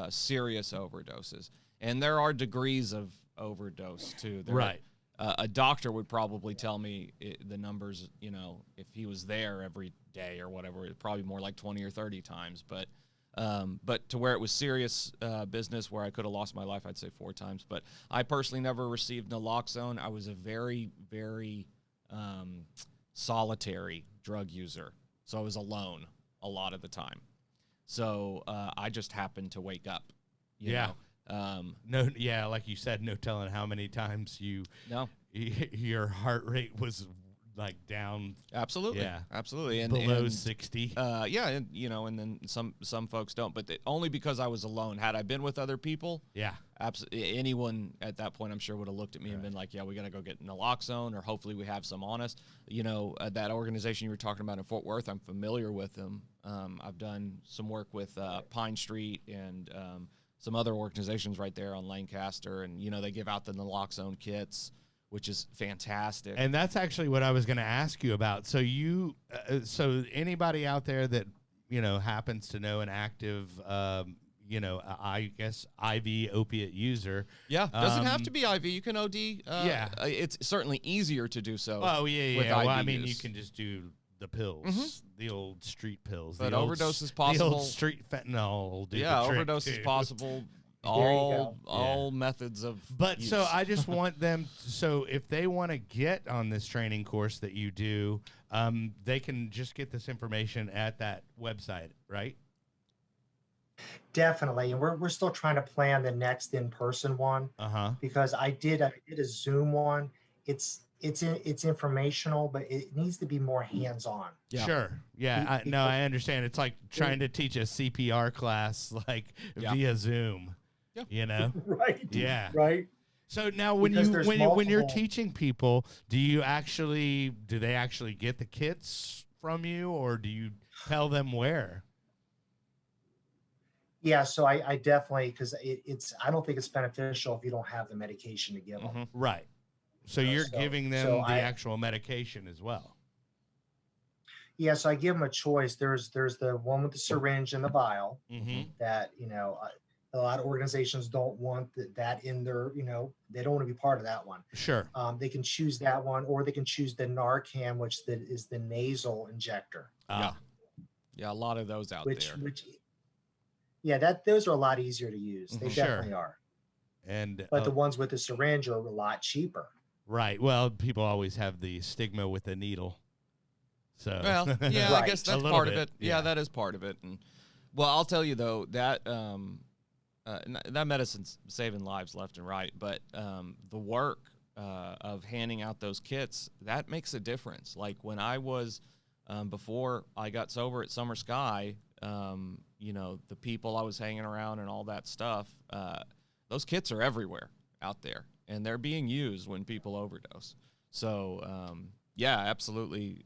Speaker 2: serious overdoses. And there are degrees of overdose, too.
Speaker 1: Right.
Speaker 2: A doctor would probably tell me the numbers, if he was there every day or whatever, it's probably more like 20 or 30 times. But to where it was serious business where I could have lost my life, I'd say 4 times. But I personally never received naloxone. I was a very, very solitary drug user. So I was alone a lot of the time. So I just happened to wake up. You know?
Speaker 1: Like you said, no telling how many times your heart rate was like down.
Speaker 2: Absolutely.
Speaker 1: Yeah.
Speaker 2: Absolutely.
Speaker 1: And below 60.
Speaker 2: And then some folks don't, but only because I was alone. Had I been with other people, anyone at that point I'm sure would have looked at me and been like, we got to go get naloxone, or hopefully we have some on us. That organization you were talking about in Fort Worth, I'm familiar with them. I've done some work with Pine Street and some other organizations right there on Lancaster, and they give out the naloxone kits, which is fantastic.
Speaker 1: And that's actually what I was going to ask you about. So so anybody out there that, happens to know an active, I guess IV opiate user.
Speaker 2: Yeah. Doesn't have to be IV. You can OD. It's certainly easier to do so.
Speaker 1: Oh, yeah.
Speaker 2: With
Speaker 1: Well,
Speaker 2: IV
Speaker 1: I mean,
Speaker 2: use.
Speaker 1: you can just do the pills, the old street pills.
Speaker 2: But
Speaker 1: the
Speaker 2: overdose is
Speaker 1: The
Speaker 2: possible.
Speaker 1: old street fentanyl will do the trick,
Speaker 2: overdose is
Speaker 1: too.
Speaker 2: possible.
Speaker 3: All
Speaker 2: Methods of use.
Speaker 1: So I just want them, so if they want to get on this training course that you do, they can just get this information at that website, right?
Speaker 3: Definitely. And we're still trying to plan the next in-person one, because I did a Zoom one. It's informational, but it needs to be more hands-on.
Speaker 1: Yeah. Sure. Yeah. I understand. It's like trying to teach a CPR class via Zoom. Yeah.
Speaker 3: Right.
Speaker 1: Yeah.
Speaker 3: Right.
Speaker 1: So now when you're teaching people, do they actually get the kits from you, or do you tell them where?
Speaker 3: Yeah, so I definitely, because I don't think it's beneficial if you don't have the medication to give them.
Speaker 1: Right. So you're giving them the actual medication as well.
Speaker 3: Yeah, so I give them a choice. There's the one with the syringe and the vial that, a lot of organizations don't want that in their, they don't want to be part of that one.
Speaker 1: Sure.
Speaker 3: They can choose that one, or they can choose the Narcan, which is the nasal injector.
Speaker 2: Yeah, a lot of those out there.
Speaker 3: Those are a lot easier to use. They definitely are. But the ones with the syringe are a lot cheaper.
Speaker 1: Right. Well, people always have the stigma with the needle. So
Speaker 2: right. I guess that's part of it. Yeah, that is part of it. And I'll tell you though that that medicine's saving lives left and right, but the work of handing out those kits, that makes a difference. Like when I was before I got sober at Summer Sky, the people I was hanging around and all that stuff, those kits are everywhere out there, and they're being used when people overdose. So absolutely,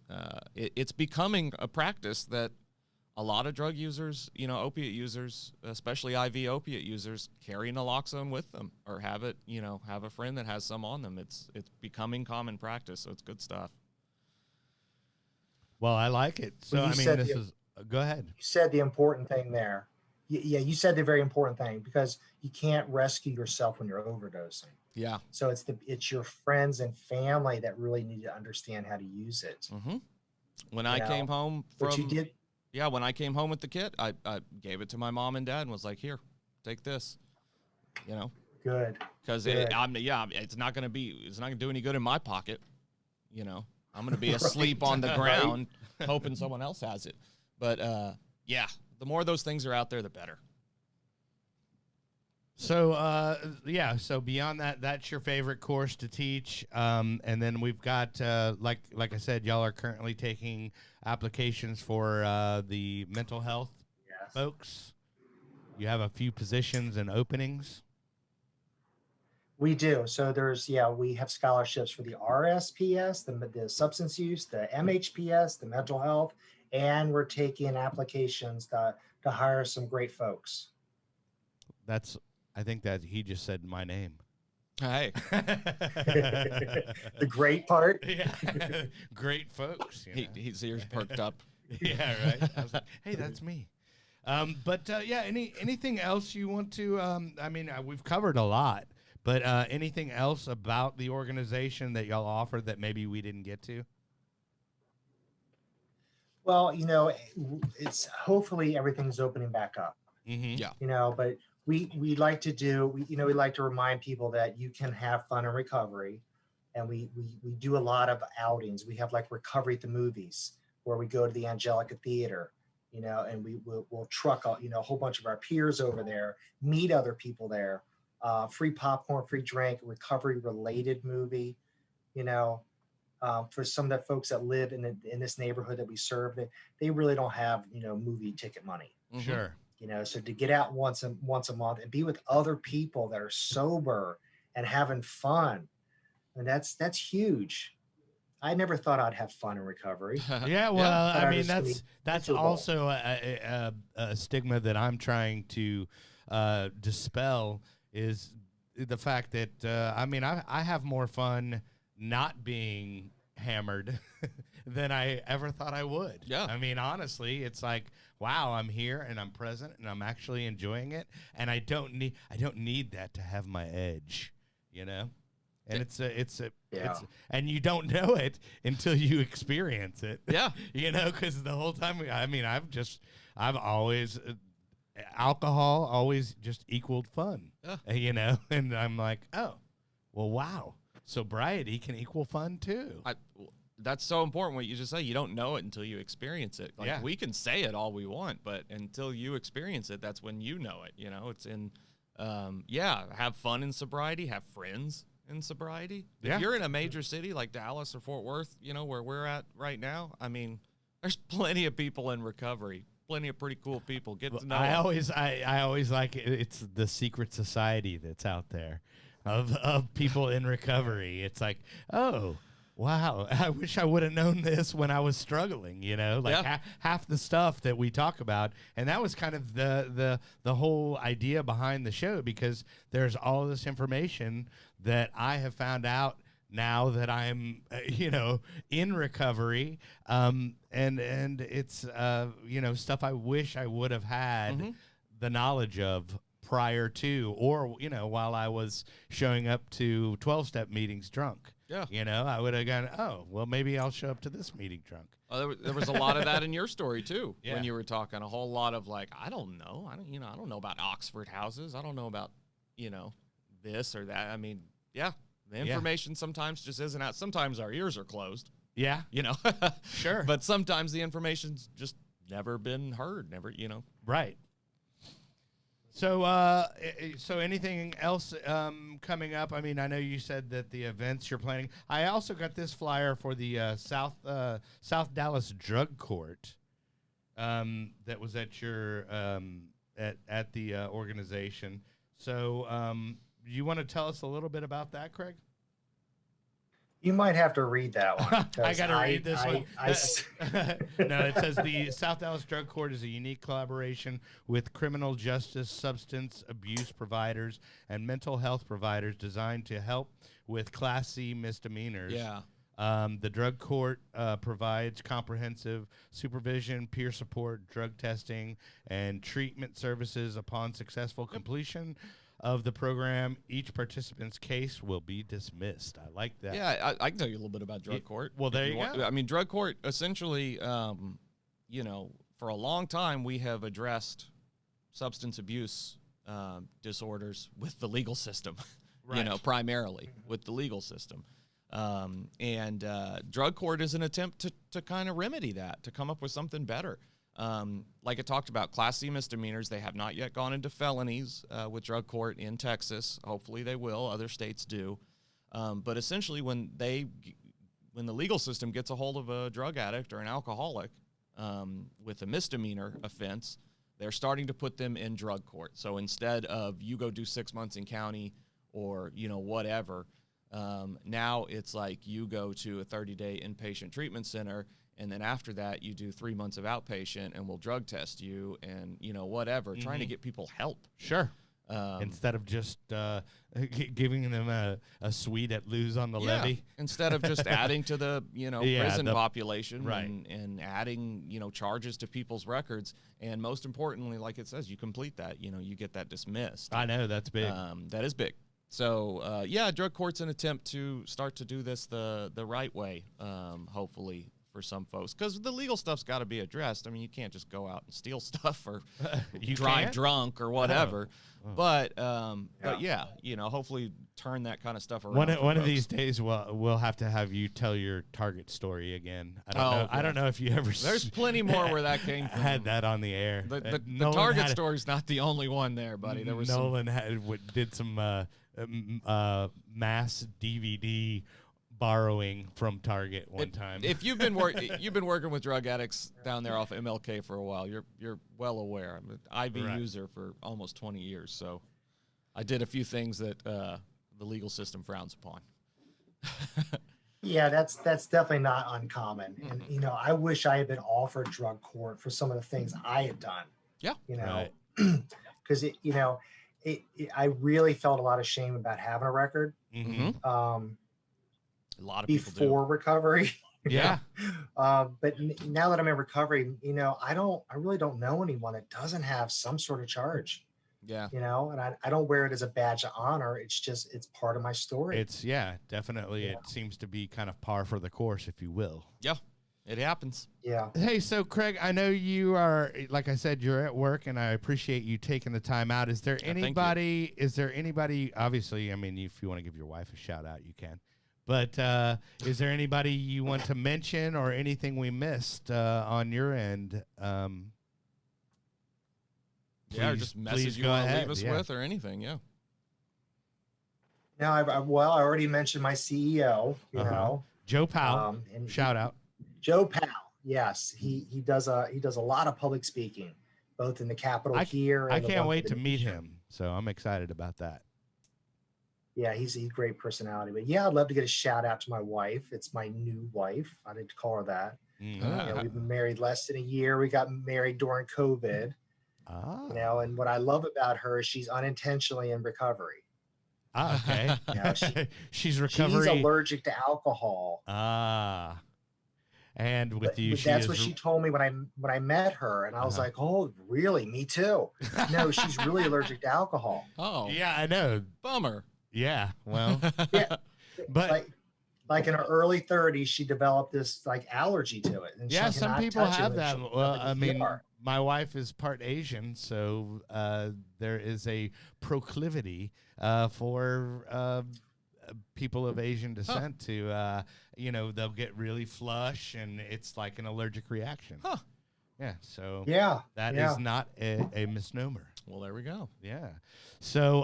Speaker 2: it's becoming a practice that a lot of drug users, opiate users, especially IV opiate users, carry naloxone with them, or have it, have a friend that has some on them. It's becoming common practice, so it's good stuff.
Speaker 1: Well, I like it. So,
Speaker 3: Well,
Speaker 1: this is. Go ahead.
Speaker 3: You said the important thing there. yeah, you said the very important thing, because you can't rescue yourself when you're overdosing.
Speaker 2: Yeah.
Speaker 3: So it's your friends and family that really need to understand how to use it.
Speaker 2: Mm-hmm. When
Speaker 3: You
Speaker 2: I
Speaker 3: know,
Speaker 2: came home
Speaker 3: but you
Speaker 2: from,
Speaker 3: did.
Speaker 2: yeah, when I came home with the kit, I gave it to my mom and dad and was like, here, take this, you know,
Speaker 3: Good.
Speaker 2: because
Speaker 3: Good.
Speaker 2: it's not going to do any good in my pocket. You know, I'm going to be asleep
Speaker 3: Right.
Speaker 2: on the
Speaker 3: Right.
Speaker 2: ground hoping someone else has it. But yeah, the more those things are out there, the better.
Speaker 1: So yeah, so beyond that, that's your favorite course to teach, and then we've got like I said, y'all are currently taking applications for the mental health
Speaker 3: Yes.
Speaker 1: folks. You have a few positions and openings.
Speaker 3: We do. So we have scholarships for the RSPS, the substance use, the MHPS, the mental health, and we're taking applications to hire some great folks.
Speaker 1: I think that he just said my name.
Speaker 2: Hey,
Speaker 3: The great part.
Speaker 1: Yeah, great folks. You know?
Speaker 2: his ears perked up.
Speaker 1: Yeah, right. I was like, hey, that's me. But yeah, anything else you want to? I mean, we've covered a lot, but anything else about the organization that y'all offer that maybe we didn't get to?
Speaker 3: Well, it's hopefully everything's opening back up.
Speaker 1: Mm-hmm.
Speaker 2: Yeah.
Speaker 3: But we like to we like to remind people that you can have fun in recovery, and we do a lot of outings. We have like recovery at the movies, where we go to the Angelica Theater, and we'll truck a whole bunch of our peers over there, meet other people there, free popcorn, free drink, recovery related movie, you know. For some of the folks that live in this neighborhood that we serve, they really don't have movie ticket money.
Speaker 2: Mm-hmm.
Speaker 1: Sure.
Speaker 3: So to get out once a month and be with other people that are sober and having fun, and that's huge. I never thought I'd have fun in recovery.
Speaker 1: Yeah, well,
Speaker 3: But
Speaker 1: I
Speaker 3: I
Speaker 1: mean
Speaker 3: was gonna be
Speaker 1: that's
Speaker 3: miserable.
Speaker 1: also a stigma that I'm trying to dispel, is the fact that I mean I have more fun not being hammered than I ever thought I would.
Speaker 2: Yeah.
Speaker 1: I mean, honestly, it's like, wow, I'm here and I'm present and I'm actually enjoying it, and I don't need that to have my edge, you know? And it's and you don't know it until you experience it.
Speaker 2: Yeah.
Speaker 1: Because the whole time, I mean, I've always alcohol always just equaled fun.
Speaker 2: Yeah.
Speaker 1: And I'm like, oh, well, wow, sobriety can equal fun too.
Speaker 2: That's so important what you just say. You don't know it until you experience it. Like,
Speaker 1: Yeah.
Speaker 2: we can say it all we want, but until you experience it, that's when you know it. It's in, have fun in sobriety, have friends in sobriety.
Speaker 1: Yeah.
Speaker 2: If you're in a major city like Dallas or Fort Worth, where we're at right now, I mean, there's plenty of people in recovery, plenty of pretty cool people. Get to know
Speaker 1: I
Speaker 2: them.
Speaker 1: always like it's the secret society that's out there of people in recovery. It's like, oh, wow, I wish I would have known this when I was struggling, like
Speaker 2: Yeah.
Speaker 1: half the stuff that we talk about. And that was kind of the whole idea behind the show, because there's all this information that I have found out now that I'm, in recovery. And it's, stuff I wish I would have had
Speaker 2: Mm-hmm.
Speaker 1: the knowledge of prior to, or, while I was showing up to 12-step meetings drunk.
Speaker 2: Yeah.
Speaker 1: I would have gone, oh, well, maybe I'll show up to this meeting drunk.
Speaker 2: There was a lot of that in your story too.
Speaker 1: Yeah.
Speaker 2: When you were talking, a whole lot of like, I don't know, I don't know about Oxford houses. I don't know about, this or that. I mean, yeah, the information sometimes just isn't out. Sometimes our ears are closed.
Speaker 1: Yeah. Sure.
Speaker 2: But sometimes the information's just never been heard. Never,
Speaker 1: Right. So, so anything else coming up? I mean, I know you said that the events you're planning. I also got this flyer for the South Dallas Drug Court that was at your at the organization. So, you want to tell us a little bit about that, Craig?
Speaker 3: You might have to read that one.
Speaker 1: I got to read this one.
Speaker 3: I
Speaker 1: No, it says the South Dallas Drug Court is a unique collaboration with criminal justice, substance abuse providers, and mental health providers designed to help with Class C misdemeanors.
Speaker 2: Yeah.
Speaker 1: The drug court provides comprehensive supervision, peer support, drug testing, and treatment services upon successful completion of the program. Each participant's case will be dismissed. I like that.
Speaker 2: Yeah, I can tell you a little bit about drug court.
Speaker 1: Well, there
Speaker 2: if
Speaker 1: you
Speaker 2: want.
Speaker 1: go.
Speaker 2: I mean, drug court essentially, for a long time we have addressed substance abuse disorders with the legal system,
Speaker 1: Right.
Speaker 2: primarily with the legal system. And drug court is an attempt to kind of remedy that, to come up with something better. Like I talked about, Class C misdemeanors, they have not yet gone into felonies with drug court in Texas. Hopefully they will. Other states do. But essentially when the legal system gets a hold of a drug addict or an alcoholic with a misdemeanor offense, they're starting to put them in drug court. So instead of you go do 6 months in county or, whatever, now it's like you go to a 30-day inpatient treatment center, and then after that you do 3 months of outpatient, and we'll drug test you and, whatever, trying to get people help.
Speaker 1: Sure. Instead of just giving them a suite at Lou's on the levee.
Speaker 2: Instead of just adding to the prison population,
Speaker 1: right.
Speaker 2: and adding charges to people's records, and most importantly, like it says, you complete that, you get that dismissed.
Speaker 1: I know, that's big.
Speaker 2: That is big. So drug court's an attempt to start to do this the right way, hopefully, for some folks, because the legal stuff's got to be addressed. I mean, you can't just go out and steal stuff or
Speaker 1: You
Speaker 2: drive
Speaker 1: can't?
Speaker 2: drunk or whatever.
Speaker 1: Oh.
Speaker 2: But hopefully turn that kind of stuff around.
Speaker 1: One
Speaker 2: for
Speaker 1: of
Speaker 2: folks.
Speaker 1: these days, we'll have to have you tell your Target story again. I don't know. I
Speaker 2: yeah.
Speaker 1: don't know if you ever.
Speaker 2: There's plenty more where that came from.
Speaker 1: Had that on the air.
Speaker 2: The
Speaker 1: Nolan
Speaker 2: Target
Speaker 1: had-
Speaker 2: story's not the only one there, buddy. There was
Speaker 1: Nolan did some mass DVD borrowing from Target one time.
Speaker 2: If you've been working with drug addicts down there off MLK for a while, you're well aware. I'm an IV
Speaker 1: Right.
Speaker 2: user for almost 20 years, so I did a few things that the legal system frowns upon.
Speaker 3: Yeah, that's definitely not uncommon. And I wish I had been offered drug court for some of the things I had done.
Speaker 2: Yeah.
Speaker 1: Right.
Speaker 3: Because I really felt a lot of shame about having a record
Speaker 1: Mhm.
Speaker 2: A lot of people do.
Speaker 3: before recovery.
Speaker 1: Yeah.
Speaker 3: But now that I'm in recovery, I really don't know anyone that doesn't have some sort of charge.
Speaker 2: Yeah.
Speaker 3: And I don't wear it as a badge of honor. It's part of my story.
Speaker 1: It's definitely.
Speaker 3: Yeah.
Speaker 1: It seems to be kind of par for the course, if you will.
Speaker 2: Yeah. It happens.
Speaker 3: Yeah.
Speaker 1: Hey, so Craig, I know you are, like I said, you're at work, and I appreciate you taking the time out. Is there
Speaker 2: thank you.
Speaker 1: anybody? Is there anybody? Obviously, I mean, if you want to give your wife a shout out, you can. But is there anybody you want to mention or anything we missed on your end?
Speaker 2: Or
Speaker 1: Please-
Speaker 2: just
Speaker 1: please
Speaker 2: message you
Speaker 1: go
Speaker 2: want to
Speaker 1: ahead,
Speaker 2: leave us
Speaker 1: yeah.
Speaker 2: with or anything. Yeah.
Speaker 3: Now, I already mentioned my CEO,
Speaker 1: Uh-huh. Joe Powell,
Speaker 3: and
Speaker 1: shout out.
Speaker 3: Joe Powell. Yes, he does a lot of public speaking, both in the Capitol here. And
Speaker 1: I
Speaker 3: the
Speaker 1: can't
Speaker 3: one
Speaker 1: wait
Speaker 3: for
Speaker 1: to
Speaker 3: the
Speaker 1: meet
Speaker 3: nation.
Speaker 1: him, so I'm excited about that.
Speaker 3: Yeah, he's a great personality. But yeah, I'd love to get a shout out to my wife. It's my new wife. I didn't call her that.
Speaker 1: Mm.
Speaker 3: We've been married less than a year. We got married during COVID. And what I love about her is she's unintentionally in recovery.
Speaker 1: Okay.
Speaker 3: Yeah,
Speaker 1: She's
Speaker 3: She's
Speaker 1: recovery.
Speaker 3: allergic to alcohol.
Speaker 1: And with
Speaker 3: But
Speaker 1: you,
Speaker 3: that's what she told me when I met her, and I was
Speaker 1: Uh-huh.
Speaker 3: like, "Oh, really? Me too." No, she's really allergic to alcohol.
Speaker 2: Oh.
Speaker 1: Yeah, I know.
Speaker 2: Bummer.
Speaker 1: Yeah. Well,
Speaker 3: Yeah,
Speaker 1: but
Speaker 3: like in her early 30s, she developed this like allergy to it. And she
Speaker 1: yeah, some
Speaker 3: cannot
Speaker 1: people
Speaker 3: touch it
Speaker 1: have
Speaker 3: when
Speaker 1: that.
Speaker 3: she'll go
Speaker 1: Well,
Speaker 3: to the
Speaker 1: I mean,
Speaker 3: ER.
Speaker 1: my wife is part Asian, so there is a proclivity for people of Asian descent to, they'll get really flush, and it's like an allergic reaction.
Speaker 2: Huh.
Speaker 1: Yeah. So
Speaker 3: Yeah,
Speaker 1: that
Speaker 3: yeah.
Speaker 1: is not a misnomer.
Speaker 2: Well, there we go.
Speaker 1: Yeah. So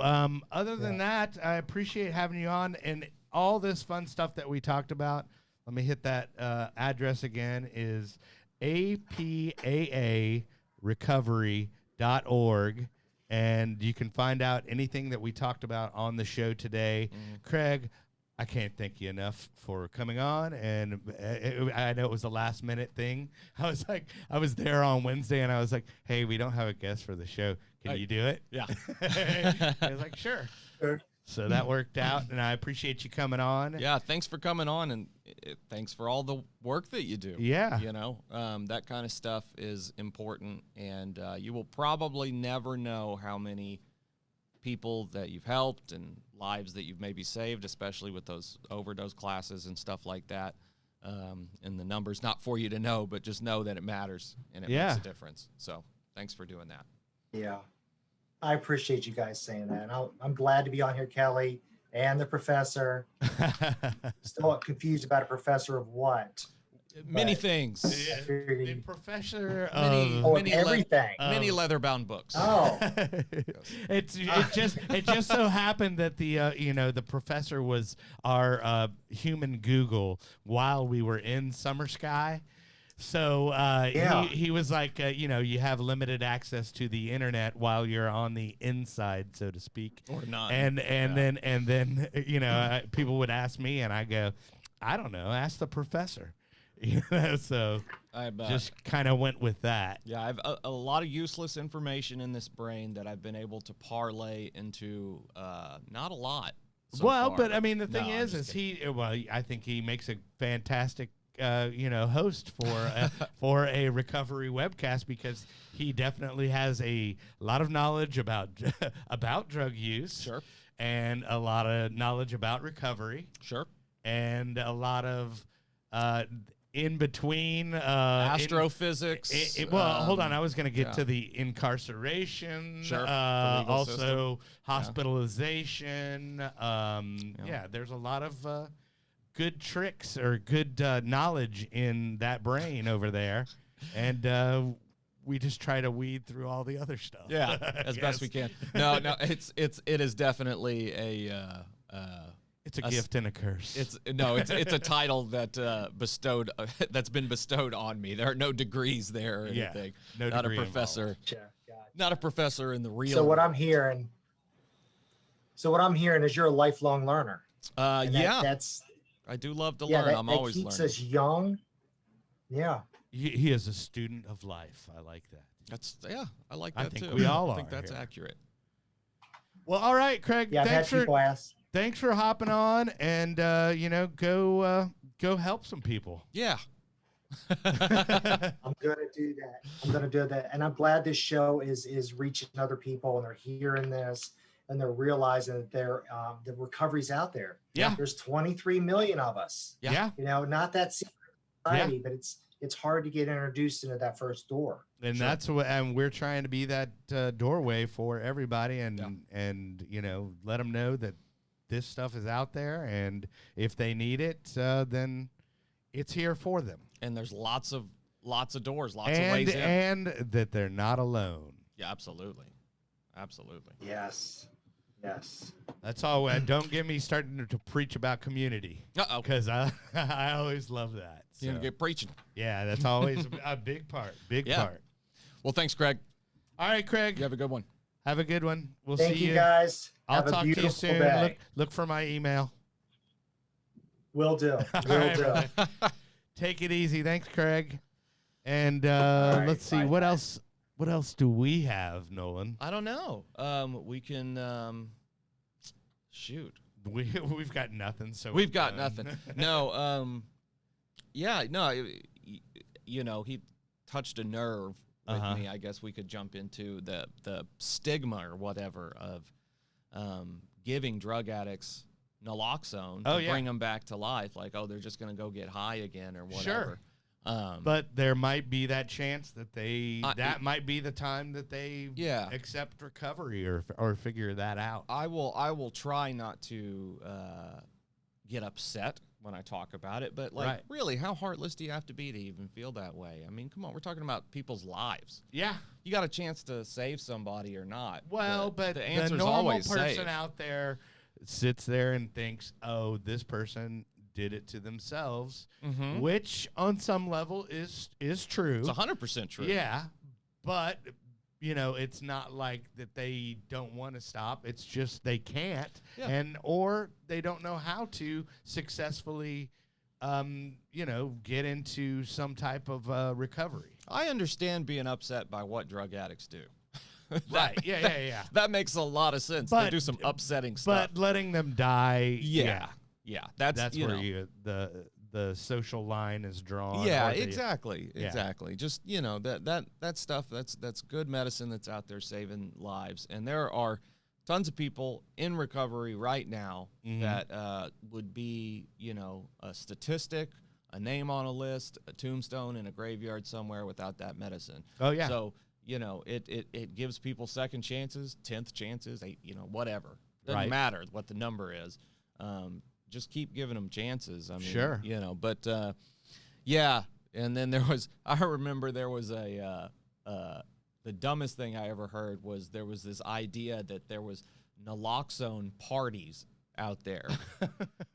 Speaker 1: other than that, I appreciate having you on and all this fun stuff that we talked about. Let me hit that address again is apaarecovery.org. And you can find out anything that we talked about on the show today. Craig, I can't thank you enough for coming on. And I know it was a last minute thing. I was there on Wednesday and I was like, hey, we don't have a guest for the show. Can you do it?
Speaker 2: Yeah.
Speaker 1: I was like, sure. So that worked out, and I appreciate you coming on.
Speaker 2: Yeah, thanks for coming on, and thanks for all the work that you do.
Speaker 1: Yeah.
Speaker 2: You know, that kind of stuff is important, and you will probably never know how many people that you've helped and lives that you've maybe saved, especially with those overdose classes and stuff like that. And the numbers, not for you to know, but just know that it matters, and it makes a difference. So thanks for doing that.
Speaker 3: Yeah. I appreciate you guys saying that. And I'm glad to be on here, Kelly, and the professor. Still confused about a professor of what?
Speaker 2: Many things.
Speaker 1: The professor
Speaker 2: Many,
Speaker 1: of
Speaker 2: many
Speaker 3: everything.
Speaker 2: Many leather-bound books.
Speaker 3: Oh,
Speaker 1: it just so happened that the professor was our human Google while we were in Summer Sky. So he was like, you have limited access to the internet while you're on the inside, so to speak,
Speaker 2: Or not.
Speaker 1: And then people would ask me, and I go, I don't know, ask the professor. So
Speaker 2: I
Speaker 1: just kind of went with that.
Speaker 2: Yeah, I have a lot of useless information in this brain that I've been able to parlay into not a lot. So far,
Speaker 1: but I mean, the thing
Speaker 2: no,
Speaker 1: I think he makes a fantastic host for a recovery webcast, because he definitely has a lot of knowledge about drug use,
Speaker 2: Sure,
Speaker 1: and a lot of knowledge about recovery,
Speaker 2: sure,
Speaker 1: and a lot of in between
Speaker 2: astrophysics.
Speaker 1: Hold on, I was going to get to the incarceration,
Speaker 2: sure,
Speaker 1: also hospitalization. There's a lot of good tricks or good knowledge in that brain over there, and we just try to weed through all the other stuff.
Speaker 2: Yeah, as best we can. No, it is definitely
Speaker 1: it's a gift and a curse.
Speaker 2: It's a title that that's been bestowed on me. There are no degrees there or anything.
Speaker 1: No
Speaker 2: not
Speaker 1: degree
Speaker 2: a professor.
Speaker 3: gotcha.
Speaker 2: Not a professor in the real.
Speaker 3: So what
Speaker 2: world.
Speaker 3: I'm hearing is you're a lifelong learner.
Speaker 2: That's. I do love to learn. I'm always learning.
Speaker 3: That keeps us young. Yeah.
Speaker 1: He is a student of life. I like that.
Speaker 2: I like that too.
Speaker 1: I think we all are.
Speaker 2: I think that's
Speaker 1: here.
Speaker 2: accurate.
Speaker 1: Well, all right, Craig.
Speaker 3: Yeah, I've had people ask.
Speaker 1: Thanks for hopping on, and go help some people.
Speaker 2: Yeah.
Speaker 3: I'm gonna do that. And I'm glad this show is reaching other people, and they're hearing this, and they're realizing that the recovery's out there.
Speaker 1: Yeah.
Speaker 3: There's 23 million of us.
Speaker 1: Yeah.
Speaker 3: Not that secret society, but it's hard to get introduced into that first door.
Speaker 1: And that's what, and we're trying to be that doorway for everybody, and let them know that this stuff is out there, and if they need it, then it's here for them.
Speaker 2: And there's lots of doors, lots of ways in.
Speaker 1: And that they're not alone.
Speaker 2: Yeah, absolutely.
Speaker 3: Yes.
Speaker 1: That's all. Don't get me starting to preach about community. Because I always love that.
Speaker 2: You're going to get preaching.
Speaker 1: Yeah, that's always a big part. Part.
Speaker 2: Well, thanks, Craig.
Speaker 1: All right, Craig.
Speaker 2: You have a good one.
Speaker 1: Have a good one. We'll
Speaker 3: Thank
Speaker 1: see you
Speaker 3: guys.
Speaker 1: I'll
Speaker 3: Have
Speaker 1: talk
Speaker 3: a
Speaker 1: to you soon.
Speaker 3: day.
Speaker 1: Look for my email.
Speaker 3: Will do.
Speaker 1: Take it easy. Thanks, Craig. And
Speaker 3: right,
Speaker 1: let's see what else. What else do we have, Nolan?
Speaker 2: I don't know. We can shoot.
Speaker 1: We've got nothing. So
Speaker 2: we've got nothing. No. He touched a nerve with me. I guess we could jump into the stigma or whatever of giving drug addicts naloxone to bring them back to life. Like, they're just going to go get high again or whatever.
Speaker 1: Sure. But there might be that chance that that might be the time that they accept recovery or figure that out.
Speaker 2: I will try not to get upset when I talk about it, but really, how heartless do you have to be to even feel that way? I mean, come on, we're talking about people's lives.
Speaker 1: Yeah.
Speaker 2: You got a chance to save somebody or not.
Speaker 1: Well, but
Speaker 2: the answer's
Speaker 1: normal
Speaker 2: always
Speaker 1: person
Speaker 2: save.
Speaker 1: out there sits there and thinks, "Oh, this person did it to themselves," which on some level is true.
Speaker 2: It's 100% true.
Speaker 1: Yeah, but it's not like that they don't want to stop. It's just they can't, or they don't know how to successfully, get into some type of recovery.
Speaker 2: I understand being upset by what drug addicts do.
Speaker 1: Right. Yeah.
Speaker 2: That makes a lot of sense. They do some upsetting stuff.
Speaker 1: But letting them die.
Speaker 2: Yeah. That's
Speaker 1: where the social line is drawn.
Speaker 2: Yeah, exactly. Just that stuff. That's good medicine that's out there saving lives. And there are tons of people in recovery right now that would be a statistic, a name on a list, a tombstone in a graveyard somewhere without that medicine.
Speaker 1: Oh yeah.
Speaker 2: So it gives people second chances, 10th chances, whatever. Doesn't matter what the number is. Just keep giving them chances. I mean,
Speaker 1: sure.
Speaker 2: But yeah. And then I remember there was the dumbest thing I ever heard was there was this idea that there was naloxone parties out there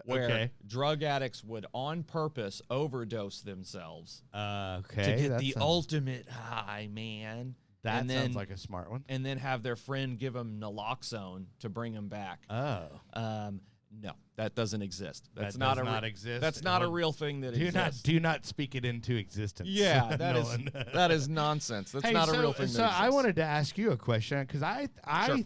Speaker 2: where drug addicts would on purpose overdose themselves to get the ultimate high, man.
Speaker 1: That sounds like a smart one.
Speaker 2: And then have their friend give them naloxone to bring them back.
Speaker 1: Oh.
Speaker 2: No, that doesn't exist.
Speaker 1: That's not exist.
Speaker 2: That's not a real thing that exists.
Speaker 1: Do not speak it into existence.
Speaker 2: Yeah, that is nonsense. That's not a real thing.
Speaker 1: So I wanted to ask you a question because I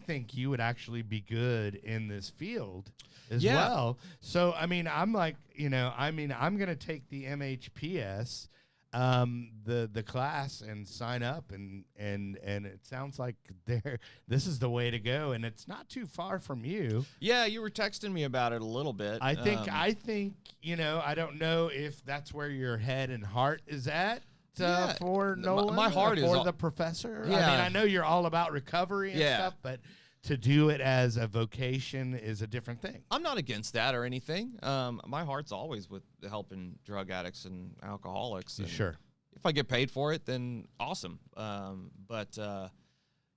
Speaker 1: think you would actually be good in this field as well. So I mean, I'm like, I'm gonna take the MHPS, the class and sign up and it sounds like this is the way to go, and it's not too far from you.
Speaker 2: Yeah, you were texting me about it a little bit.
Speaker 1: I think I don't know if that's where your head and heart is at for Nolan.
Speaker 2: My heart is
Speaker 1: for the professor.
Speaker 2: Yeah.
Speaker 1: I mean, I know you're all about recovery and stuff, but to do it as a vocation is a different thing.
Speaker 2: I'm not against that or anything. My heart's always with helping drug addicts and alcoholics. And
Speaker 1: sure.
Speaker 2: If I get paid for it, then awesome. But I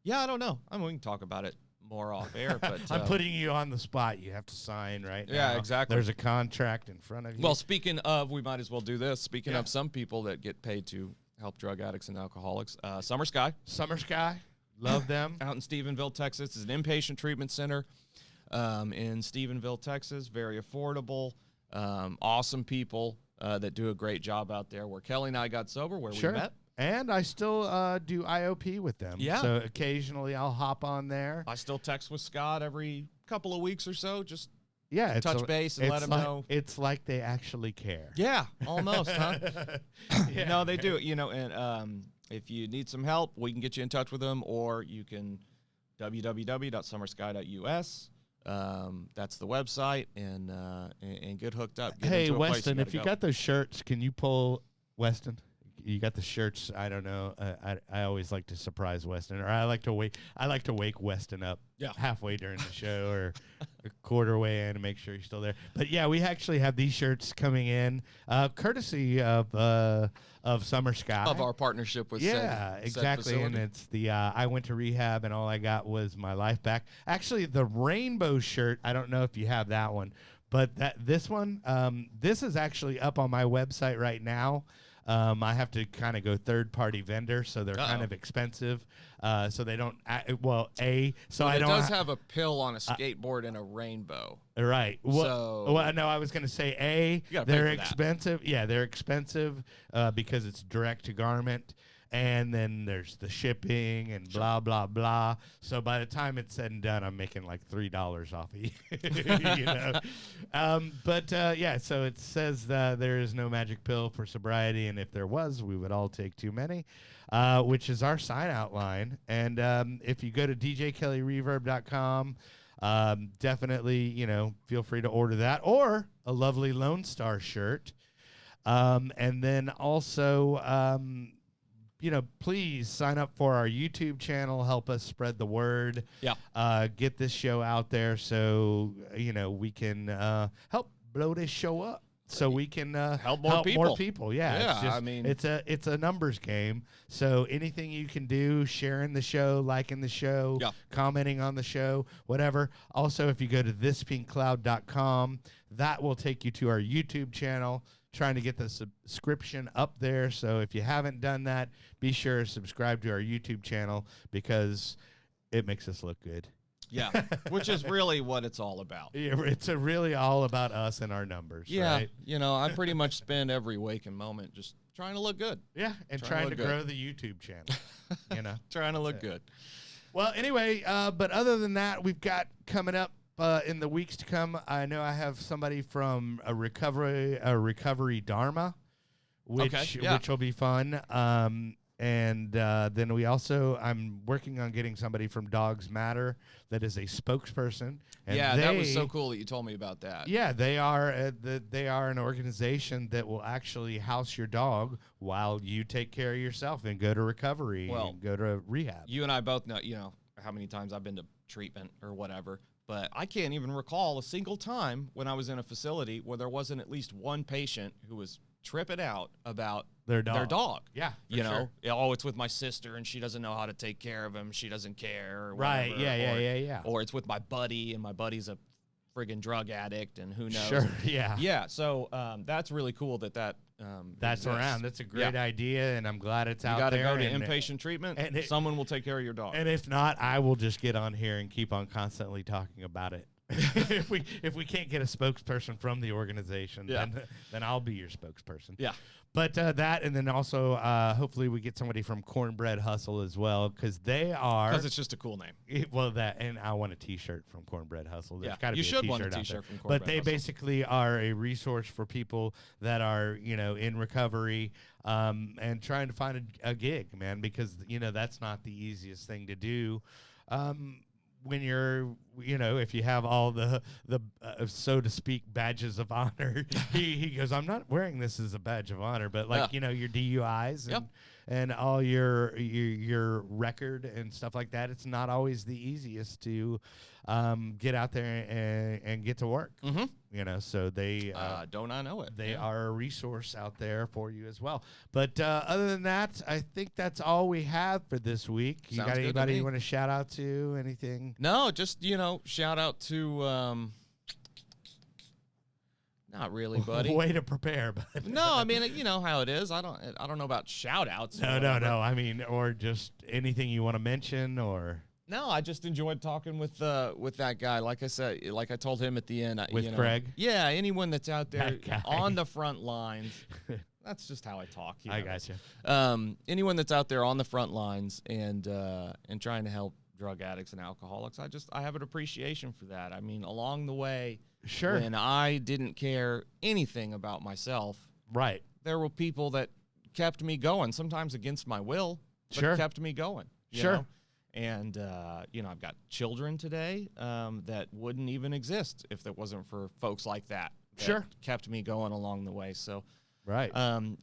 Speaker 2: don't know. I mean, we can talk about it more off air. But
Speaker 1: I'm putting you on the spot. You have to sign right now.
Speaker 2: Yeah, exactly.
Speaker 1: There's a contract in front of you.
Speaker 2: Well, speaking of, we might as well do this. Speaking of some people that get paid to help drug addicts and alcoholics, Summer Sky.
Speaker 1: Love them.
Speaker 2: Out in Stephenville, Texas. It's an inpatient treatment center in Stephenville, Texas. Very affordable. Awesome people that do a great job out there. Where Kelly and I got sober, where we met.
Speaker 1: And I still do IOP with them.
Speaker 2: Yeah.
Speaker 1: So occasionally I'll hop on there.
Speaker 2: I still text with Scott every couple of weeks or so. Just
Speaker 1: touch
Speaker 2: base and let them know.
Speaker 1: It's like they actually care.
Speaker 2: Yeah, almost, huh? No, they do. And if you need some help, we can get you in touch with them, or you can www.summersky.us. That's the website, and get hooked up.
Speaker 1: Hey, Weston, if you got those shirts, can you pull Weston? You got the shirts. I don't know. I always like to surprise Weston, or I like to wake Weston up halfway during the show or a quarter way in to make sure he's still there. But yeah, we actually have these shirts coming in, courtesy of Summer Sky,
Speaker 2: of our partnership with
Speaker 1: exactly. And it's the I went to rehab and all I got was my life back. Actually, the rainbow shirt. I don't know if you have that one, but this one, this is actually up on my website right now. I have to kind of go third-party vendor, so they're kind of expensive. So they don't. It does
Speaker 2: have a pill on a skateboard and a rainbow.
Speaker 1: Right. No, I was going to say they're expensive. Yeah, they're expensive because it's direct to garment. And then there's the shipping and blah, blah, blah. So by the time it's said and done, I'm making like $3 off of you. So it says there is no magic pill for sobriety. And if there was, we would all take too many, which is our sign out line. And if you go to djkellyreverb.com, definitely, feel free to order that or a lovely Lone Star shirt. And then also, please sign up for our YouTube channel. Help us spread the word. Yeah. Get this show out there so, we can help blow this show up. So we can
Speaker 2: help more
Speaker 1: people. Yeah. It's a numbers game. So anything you can do, sharing the show, liking the show, commenting on the show, whatever. Also, if you go to thispinkcloud.com, that will take you to our YouTube channel. Trying to get the subscription up there. So if you haven't done that, be sure to subscribe to our YouTube channel because it makes us look good.
Speaker 2: Yeah, which is really what it's all about.
Speaker 1: Yeah, it's really all about us and our numbers.
Speaker 2: Yeah,
Speaker 1: right?
Speaker 2: I pretty much spend every waking moment just trying to look good.
Speaker 1: Yeah, and trying to grow the YouTube channel.
Speaker 2: Trying to look good.
Speaker 1: Well, anyway, but other than that, we've got coming up in the weeks to come. I know I have somebody from a recovery Dharma, which will be fun. And then I'm working on getting somebody from Dogs Matter that is a spokesperson. And
Speaker 2: that was so cool that you told me about that.
Speaker 1: Yeah, they are an organization that will actually house your dog while you take care of yourself and go to recovery and go to rehab.
Speaker 2: You and I both know, how many times I've been to treatment or whatever, but I can't even recall a single time when I was in a facility where there wasn't at least one patient who was tripping out about their dog.
Speaker 1: Yeah,
Speaker 2: sure. Oh, it's with my sister and she doesn't know how to take care of him. She doesn't care. Or
Speaker 1: right.
Speaker 2: whatever.
Speaker 1: Yeah.
Speaker 2: Or it's with my buddy and my buddy's a friggin' drug addict and who knows.
Speaker 1: Sure. Yeah.
Speaker 2: Yeah. So that's really cool that
Speaker 1: that's
Speaker 2: exists.
Speaker 1: Around. That's a great idea, and I'm glad it's out there.
Speaker 2: You got to go to inpatient treatment, and someone will take care of your dog.
Speaker 1: And if not, I will just get on here and keep on constantly talking about it. if we can't get a spokesperson from the organization, then I'll be your spokesperson.
Speaker 2: Yeah.
Speaker 1: But that, and then also hopefully we get somebody from Cornbread Hustle as well, because
Speaker 2: it's just a cool name.
Speaker 1: And I want a T-shirt from Cornbread Hustle. There's got to be
Speaker 2: you should
Speaker 1: a
Speaker 2: want a
Speaker 1: T-shirt
Speaker 2: T-shirt
Speaker 1: out
Speaker 2: from
Speaker 1: there.
Speaker 2: Cornbread
Speaker 1: But they
Speaker 2: Hustle.
Speaker 1: basically are a resource for people that are in recovery and trying to find a gig, man, because that's not the easiest thing to do. When you're, if you have all the so to speak, badges of honor, he goes, I'm not wearing this as a badge of honor, but your DUIs and all your record and stuff like that. It's not always the easiest to get out there and get to work.
Speaker 2: Mm-hmm.
Speaker 1: So they
Speaker 2: don't I know it?
Speaker 1: They are a resource out there for you as well. But other than that, I think that's all we have for this week. You
Speaker 2: Sounds
Speaker 1: got
Speaker 2: good
Speaker 1: anybody
Speaker 2: to me.
Speaker 1: you want to shout out to? Anything?
Speaker 2: No, just shout out to. Not really, buddy.
Speaker 1: Way to prepare, but
Speaker 2: no, I mean you know how it is. I don't know about shout outs.
Speaker 1: No. I mean, or just anything you want to mention, or.
Speaker 2: No, I just enjoyed talking with that guy. Like I said, like I told him at the end.
Speaker 1: With Craig?
Speaker 2: Yeah, anyone that's out there on the front lines. That's just how I talk.
Speaker 1: I gotcha.
Speaker 2: Anyone that's out there on the front lines and trying to help drug addicts and alcoholics, I have an appreciation for that. I mean, along the way,
Speaker 1: sure,
Speaker 2: when I didn't care anything about myself,
Speaker 1: right,
Speaker 2: there were people that kept me going, sometimes against my will, but kept me going. You know? And, I've got children today that wouldn't even exist if it wasn't for folks like that. Kept me going along the way. So,
Speaker 1: right.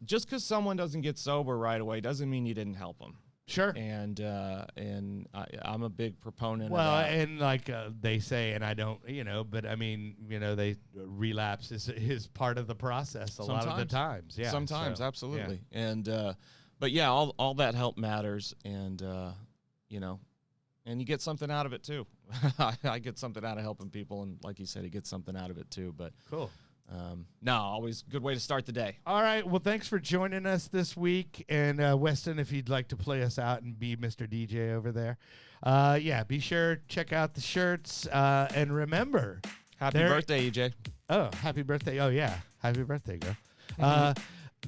Speaker 2: Just because someone doesn't get sober right away doesn't mean you didn't help them.
Speaker 1: Sure.
Speaker 2: And I'm a big proponent of
Speaker 1: that.
Speaker 2: that.
Speaker 1: And like they say, and I don't, but I mean, they relapse is part of the process a lot of the times. Yeah.
Speaker 2: Sometimes, absolutely. Yeah. And, but yeah, all that help matters. And, and you get something out of it too. I get something out of helping people, and like you said, he gets something out of it too. But
Speaker 1: cool.
Speaker 2: Always good way to start the day.
Speaker 1: All right. Well, thanks for joining us this week. And Weston, if you'd like to play us out and be Mr. DJ over there, be sure check out the shirts and remember,
Speaker 2: happy birthday, EJ.
Speaker 1: Oh, happy birthday! Oh yeah, happy birthday, girl.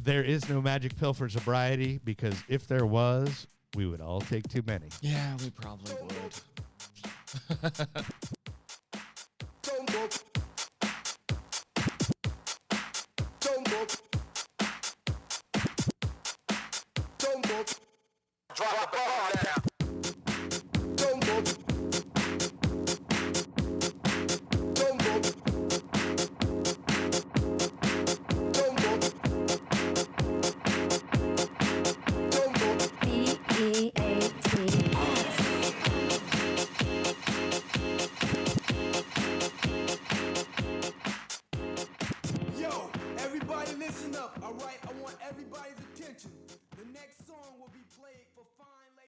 Speaker 1: There is no magic pill for sobriety, because if there was, we would all take too many.
Speaker 2: Yeah, we probably would.
Speaker 4: Drop the ball down. Yo, everybody listen up, all right? I want everybody's attention. The next song will be played for